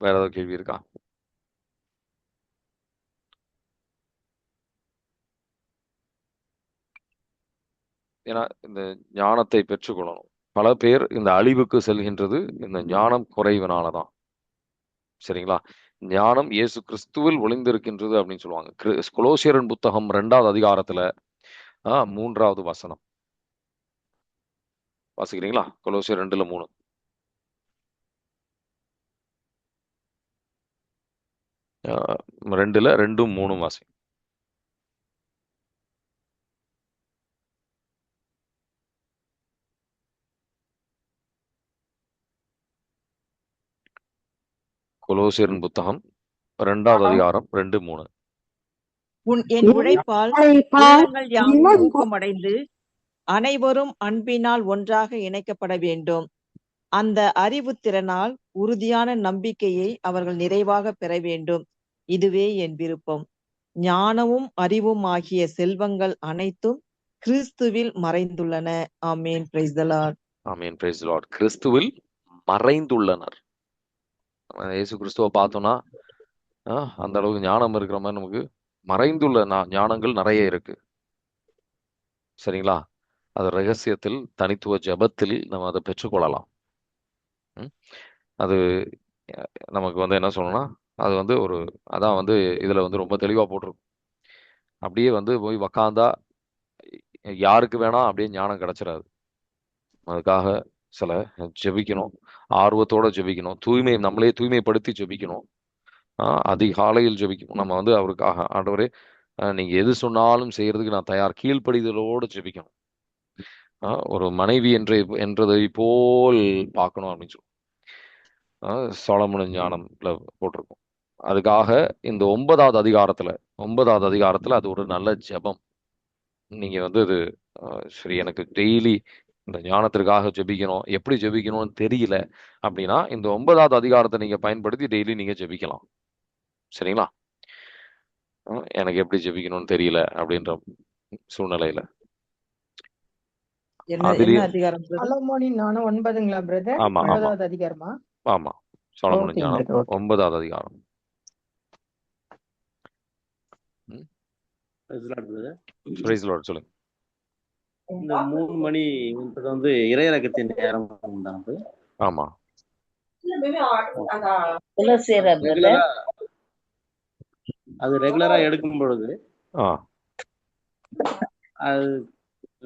வேற ஏதாவது கேள்வி இருக்கா? ஏன்னா இந்த ஞானத்தை பெற்றுக்கொள்ளணும். பல பேர் இந்த அழிவுக்கு செல்கின்றது இந்த ஞானம் குறைவினாலதான். சரிங்களா? ஞானம் இயேசு கிறிஸ்துவில் ஒளிந்திருக்கின்றது அப்படின்னு சொல்லுவாங்க. கொலோசியரின் புத்தகம் 2வது அதிகாரத்துல 3வது வசனம் வாசிக்கிறீங்களா? கொலோசியர் 2:3. ரெண்டுல 2-3 வாசி. கொலோசியரின் புத்தகம் 2வது அதிகாரம் 2-3. என் உழைப்பால் உள்ளங்கள் யாவும் ஊக்கமடைந்து அனைவரும் அன்பினால் ஒன்றாக இணைக்கப்பட வேண்டும். அந்த அறிவுத்திறனால் உறுதியான நம்பிக்கையை அவர்கள் நிறைவாக பெற வேண்டும். இதுவே என் விருப்பம். ஞானமும் அறிவும் ஆகிய செல்வங்கள் அனைத்தும் கிறிஸ்துவில் மறைந்துள்ளன. ஆமேன். Praise the Lord. ஆமென். Praise the Lord. கிறிஸ்துவில் மறைந்துள்ளனர். இயேசு கிறிஸ்துவை பார்த்தோம்னா அந்த அளவுக்கு ஞானம் இருக்கிற மாதிரி நமக்கு மறைந்துள்ள ஞானங்கள் நிறைய இருக்கு. சரிங்களா? அது ரகசியத்தில் தனித்துவ ஜெபத்தில் நம்ம அதை பெற்றுக்கொள்ளலாம். அது நமக்கு வந்து என்ன சொல்லணும்னா அது வந்து ஒரு அதான் வந்து இதுல வந்து ரொம்ப தெளிவா போட்டிருக்கும். அப்படியே வந்து போய் உக்காந்தா யாருக்கு வேணா அப்படியே ஞானம் கிடைச்சிடாது. அதுக்காக சில ஜெபிக்கணும், ஆர்வத்தோட ஜெபிக்கணும், நம்மளே தூய்மைப்படுத்தி ஜெபிக்கணும். அதிகாலையில் ஜெபிக்கணும். நம்ம வந்து அவருக்காக ஆண்டவரே நீங்க எது சொன்னாலும் செய்யறதுக்கு நான் தயார், கீழ்ப்படிதலோடு ஜெபிக்கணும். ஒரு மனைவி என்றதை போல் பார்க்கணும் அப்படின்னு சொல்லி சொலமோன் ஞானம்ல போட்டிருக்கும். அதுக்காக இந்த 9வது அதிகாரத்துல அது ஒரு நல்ல ஜெபம். நீங்க வந்து அது சரி எனக்கு டெய்லி இந்த ஞானத்திற்காக ஜெபிக்கணும், எப்படி ஜெபிக்கணும்னு தெரியல அப்படின்னா இந்த 9வது அதிகாரத்தை நீங்க பயன்படுத்தி டெய்லி நீங்க ஜெபிக்கலாம். சரிங்களா? எனக்கு எப்படி ஜெபிக்கணும்னு தெரியல அப்படின்ற சூழ்நிலையில அதுலயும் அதிகாரம்? சாலமோனின் ஞானம் 9ங்களா பிரதர்? ஆமா ஆமா 9வது அதிகாரமா? ஆமா சொலமோன் ஓகே ஞானம் பிரதர், ஓகே. 9வது அதிகாரம். Price the Lord. சொல்லுங்க. இந்த 3 மணி வந்து இறையிறக்கத்தின் நேரம் தான். ஆமா அது ரெகுலரா எடுக்கும் பொழுது அது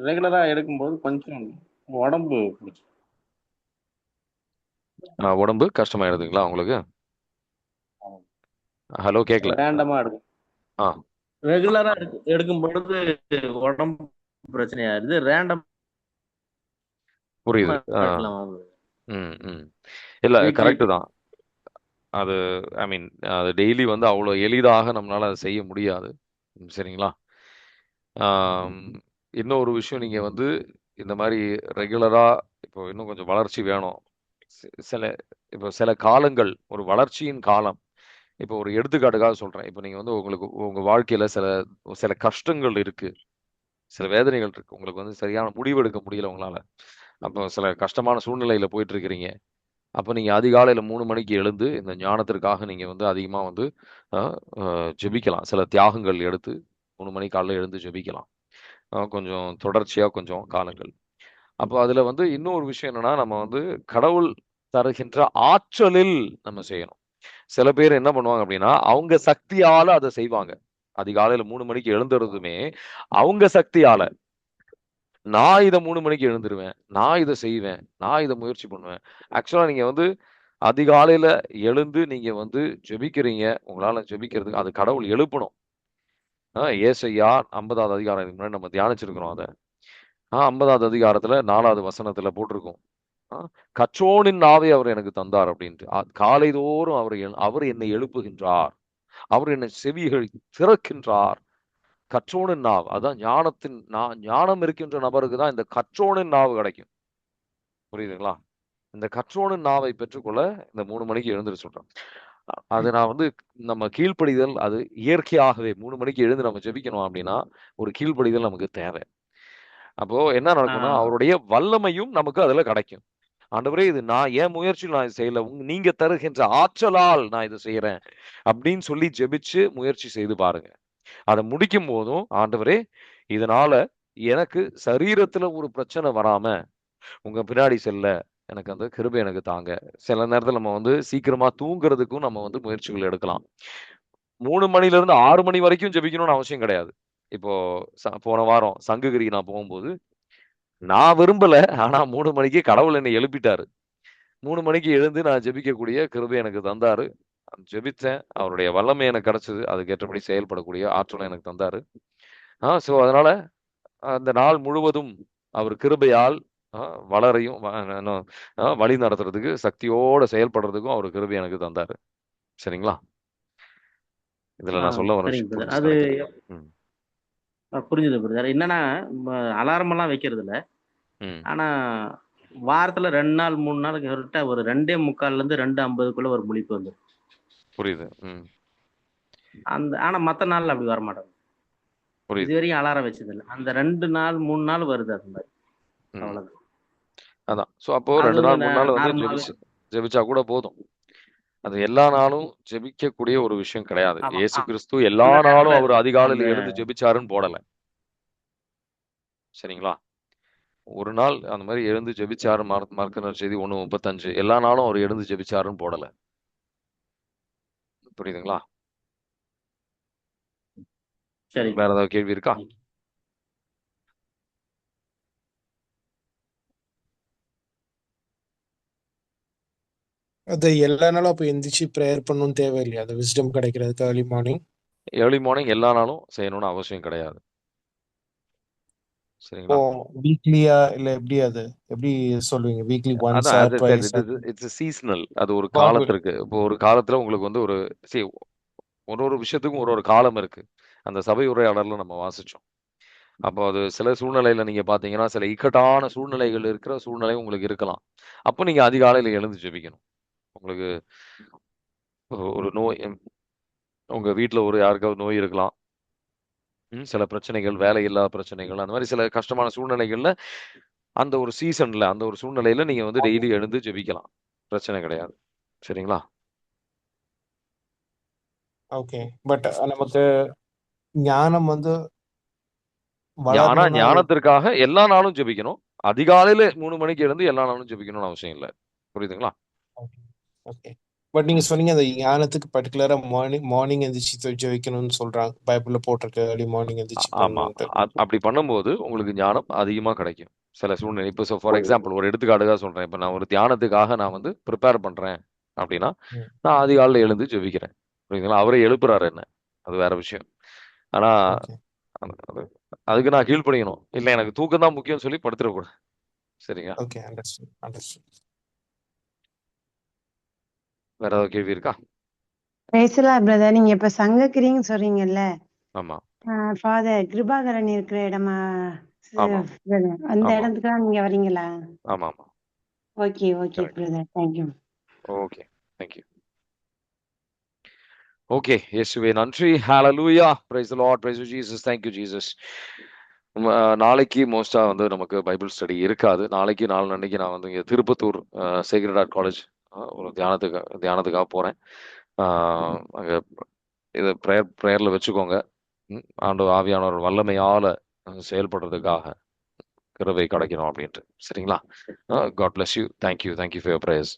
ரெகுலரா எடுக்கும்போது கொஞ்சம் உடம்பு கஷ்டமாயிடுதுங்களா உங்களுக்கு? ஹலோ, கேட்கல. ரேண்டமா எடுக்கும். ரெகுலரா எடுக்கும் பொழுது உடம்பு பிரச்சனையாயிருது. ரேண்டம் புரியுது. இல்ல கரெக்ட் தான். அது ஐ மீன் அது டெய்லி வந்து அவ்வளோ எளிதாக நம்மளால அதை செய்ய முடியாது. சரிங்களா? இன்னொரு விஷயம், நீங்க வந்து இந்த மாதிரி ரெகுலரா இப்போ இன்னும் கொஞ்சம் வளர்ச்சி வேணும். சில காலங்கள் ஒரு வளர்ச்சியின் காலம். இப்போ ஒரு எடுத்துக்காட்டுக்காக சொல்றேன். இப்போ நீங்க வந்து உங்களுக்கு உங்க வாழ்க்கையில சில கஷ்டங்கள் இருக்கு, சில வேதனைகள் இருக்கு, உங்களுக்கு வந்து சரியான முடிவு எடுக்க முடியல உங்களால. அப்போ சில கஷ்டமான சூழ்நிலையில போயிட்டு இருக்கிறீங்க. அப்போ நீங்க அதிகாலையில 3 மணிக்கு எழுந்து இந்த ஞானத்திற்காக நீங்க வந்து அதிகமா வந்து ஜெபிக்கலாம். சில தியாகங்கள் எடுத்து 3 மணி காலைல எழுந்து ஜெபிக்கலாம். கொஞ்சம் தொடர்ச்சியா கொஞ்சம் காலங்கள். அப்போ அதுல வந்து இன்னொரு விஷயம் என்னன்னா, நம்ம வந்து கடவுள் தருகின்ற ஆற்றலில் நம்ம செய்யணும். சில பேர் என்ன பண்ணுவாங்க அப்படின்னா, அவங்க சக்தியால அதை செய்வாங்க. அதிகாலையில 3 மணிக்கு எழுந்துறதுமே அவங்க சக்தியால, நான் இதை 3 மணிக்கு எழுந்துருவேன், நான் இதை செய்வேன், நான் இதை முயற்சி பண்ணுவேன். ஆக்சுவலா நீங்க வந்து அதிகாலையில எழுந்து நீங்க வந்து ஜெபிக்கிறீங்க. உங்களால ஜெபிக்கிறதுக்கு அது கடவுள் எழுப்பணும். ஏசாயா 50வது அதிகாரம் முன்னாடி நம்ம தியானிச்சிருக்கிறோம். அதை 50வது அதிகாரத்துல 4வது வசனத்துல போட்டிருக்கோம். கற்றோனின் நாவை அவர் எனக்கு தந்தார் அப்படின்ட்டு. காலைதோறும் அவர் என்னை எழுப்புகின்றார், அவர் என்னை செவிகள் திறக்கின்றார். கற்றோனின் நாவ், அதான் ஞானம் இருக்கின்ற நபருக்கு தான் இந்த கற்றோனின் நாவு கிடைக்கும். புரியுதுங்களா? இந்த கற்றோனின் நாவை பெற்றுக்கொள்ள இந்த 3 மணிக்கு எழுந்துட்டு சொல்றேன். அது நான் வந்து நம்ம கீழ்ப்படிதல், அது இயற்கையாகவே 3 மணிக்கு எழுந்து நம்ம ஜெபிக்கணும் அப்படின்னா ஒரு கீழ்ப்படிதல் நமக்கு தேவை. அப்போ என்ன நடக்கும்னா அவருடைய வல்லமையும் நமக்கு அதுல கிடைக்கும். ஆண்டவரே, இது நான் என் முயற்சியில் நான் செய்யல, நீங்க தருகின்ற ஆற்றலால் நான் இதை செய்யறேன் அப்படின்னு சொல்லி ஜெபிச்சு முயற்சி செய்து பாருங்க. அதை முடிக்கும் போதும் ஆண்டவரே, இதனால எனக்கு சரீரத்துல ஒரு பிரச்சனை வராம உங்க பின்னாடி செல்ல எனக்கு அந்த கிருபை எனக்கு தாங்க. சில நேரத்துல நம்ம வந்து சீக்கிரமா தூங்குறதுக்கும் நம்ம வந்து முயற்சிகள் எடுக்கலாம். 3 மணில இருந்து 6 மணி வரைக்கும் ஜெபிக்கணும்னு அவசியம் கிடையாது. இப்போ போன வாரம் சங்ககிரி நான் போகும்போது நான் விரும்பல, ஆனா 3 மணிக்கு கடவுள் என்னை எழுப்பிட்டாரு. 3 மணிக்கு எழுந்து நான் ஜெபிக்கக்கூடிய கிருபை எனக்கு தந்தாரு. ஜெபிச்சேன், அவருடைய வல்லமை எனக்கு கிடைச்சது. அதுக்கேற்றபடி செயல்படக்கூடிய ஆற்றலை எனக்கு தந்தாரு. சோ அதனால அந்த நாள் முழுவதும் அவர் கிருபையால் வளரையும் வழி நடத்துறதுக்கு, சக்தியோட செயல்படுறதுக்கும் அவர் கிருபை எனக்கு தந்தாரு. சரிங்களா? இதுல நான் சொல்ல வரேன். அது புரிஞ்சுது பிரதர். என்னன்னா அலாரம் எல்லாம் வைக்கிறது இல்ல, ஆனா வாரத்துல 2 நாள் 3 நாள் கரெக்டா ஒரு 2:45 2:50 ஒரு முழிப்பு வந்து. புரியுது. ஆனா மத்த நாள்ல அப்படி வர மாட்டாங்க. புரியுது. இதுவரையும் அலாரம் வச்சது இல்லை. அந்த 2 நாள் 3 நாள் வருது அது மாதிரி. அவ்வளவுதான். அதான். ஸோ அப்போ 2 நாள் 3 நாள் வந்து ஜெபிச்சா கூட போதும். அது எல்லா நாளும் ஜெபிக்கக்கூடிய ஒரு விஷயம் கிடையாது. இயேசு கிறிஸ்து எல்லா நாளும் அவர் அதிகாலையில் எழுந்து ஜெபிச்சாருன்னு போடல. சரிங்களா? ஒரு நாள் அந்த மாதிரி எழுந்து ஜெபிச்சாரு. மார்க் செய்தி 1:35 எல்லா நாளும் அவர் எழுந்து ஜெபிச்சாருன்னு போடல. புரியுதுங்களா? சரி. வேற ஏதாவது கேள்வி இருக்கா? அது எல்லா நாளும் அப்ப எந்திரிச்சு ப்ரேயர் பண்ணணும் தேவை இல்லையா? அது விஸ்டம் கிடைக்கிறதுக்கு ஏர்லி மார்னிங் எல்லா நாளும் செய்யணும்னு அவசியம் கிடையாது. சரிங்களா? வீக்லியா இல்ல எப்படி சொல்லுவீங்க? Weekly once R twice? It's seasonal. அது ஒரு காலத்திற்கு. இப்போ ஒரு காலத்துல உங்களுக்கு வந்து ஒரு விஷயத்துக்கும் ஒரு காலம் இருக்கு. அந்த சபை உரையாடல நம்ம வாசிச்சோம். அப்போ அது சில சூழ்நிலையில நீங்க பாத்தீங்கன்னா சில இக்கட்டான சூழ்நிலைகள் இருக்கிற சூழ்நிலை உங்களுக்கு இருக்கலாம். அப்போ நீங்க அதிகாலையில எழுந்து ஜெபிக்கணும். உங்களுக்கு ஒரு நோய், உங்க வீட்டுல யாருக்காவது நோய் இருக்கலாம். சில பிரச்சனைகள், வேலை இல்லாத பிரச்சனைகள், அந்த மாதிரி சில கஷ்டமான சூழ்நிலைகள்ல அந்த ஒரு சீசன்ல அந்த ஒரு சூழ்நிலையில நீங்க வந்து டெய்லி எழுந்து ஜெபிக்கலாம். பிரச்சனை கிடையாது. சரிங்களா? ஓகே. பட் நமக்கு ஞானம் வந்து ஞானத்திற்காக எல்லா நாளும் ஜெபிக்கணும். அதிகாலையில 3 மணிக்கு எழுந்து எல்லா நாளும் ஜெபிக்கணும்னு அவசியம் இல்லை. புரியுதுங்களா? ஓகே. பட் நீங்க சொன்னீங்க அந்த ஞானத்துக்கு பர்டிகுலரா மார்னிங் எந்திரிச்சு ஜெபிக்கணும்னு சொல்றாங்க. பைபிள்ல போட்டிருக்கு ஏர்லி மார்னிங் எந்திரிச்சு. ஆமா. அப்படி பண்ணும்போது உங்களுக்கு ஞானம் அதிகமா கிடைக்கும். சில சூழ்நிலை இப்போ ஃபார் எக்ஸாம்பிள் ஒரு எடுத்துக்காட்டுக்காக சொல்றேன். இப்போ நான் ஒரு தியானத்துக்காக நான் வந்து ப்ரிப்பேர் பண்றேன் அப்படின்னா நான் அதிகாலையில எழுந்து ஜெபிக்கிறேன். புரியுதுங்களா? அவரை எழுப்புறாரு என்ன, அது வேற விஷயம். ஆனா அதுக்கு நான் கீழ்ப்படியணும். இல்லை எனக்கு தூக்கம் தான் முக்கியம் சொல்லி படுத்துடக்கூடாது. சரிங்க? Okay, understand. வேற ஏதாவது கேள்வி இருக்கா? பிரதர், நீங்க இப்ப சங்ககிரின்னு சொல்றீங்கல்ல? ஆமா. ஃபாதர் கிருபாகரன் இருக்கிற இடமா அந்த இடத்துக்கு நீங்க வரீங்களா? ஆமா. Okay brother, thank you. Okay, thank you. Okay, இயேசுவே நன்றி. ஹalleluya, praise the lord, praise Jesus, thank you Jesus. நாளைக்கு மோஸ்டா வந்து நமக்கு பைபிள் ஸ்டடி இருக்காது. நாளைக்கு நாளன்னைக்கு நான் வந்து இங்க திருப்பத்தூர் சேக்ரட் ஹார்ட் காலேஜ் ஒரு தியானத்துக்காக போறேன். அங்க இதை ப்ரேயர்ல வச்சுக்கோங்க. ஆண்டவர் ஆவியானவர் வல்லமையால செயல்படுறதுக்காக கிருபை கிடைக்கணும் அப்படின்ட்டு. சரிங்களா? God bless you. Thank you for your prayers.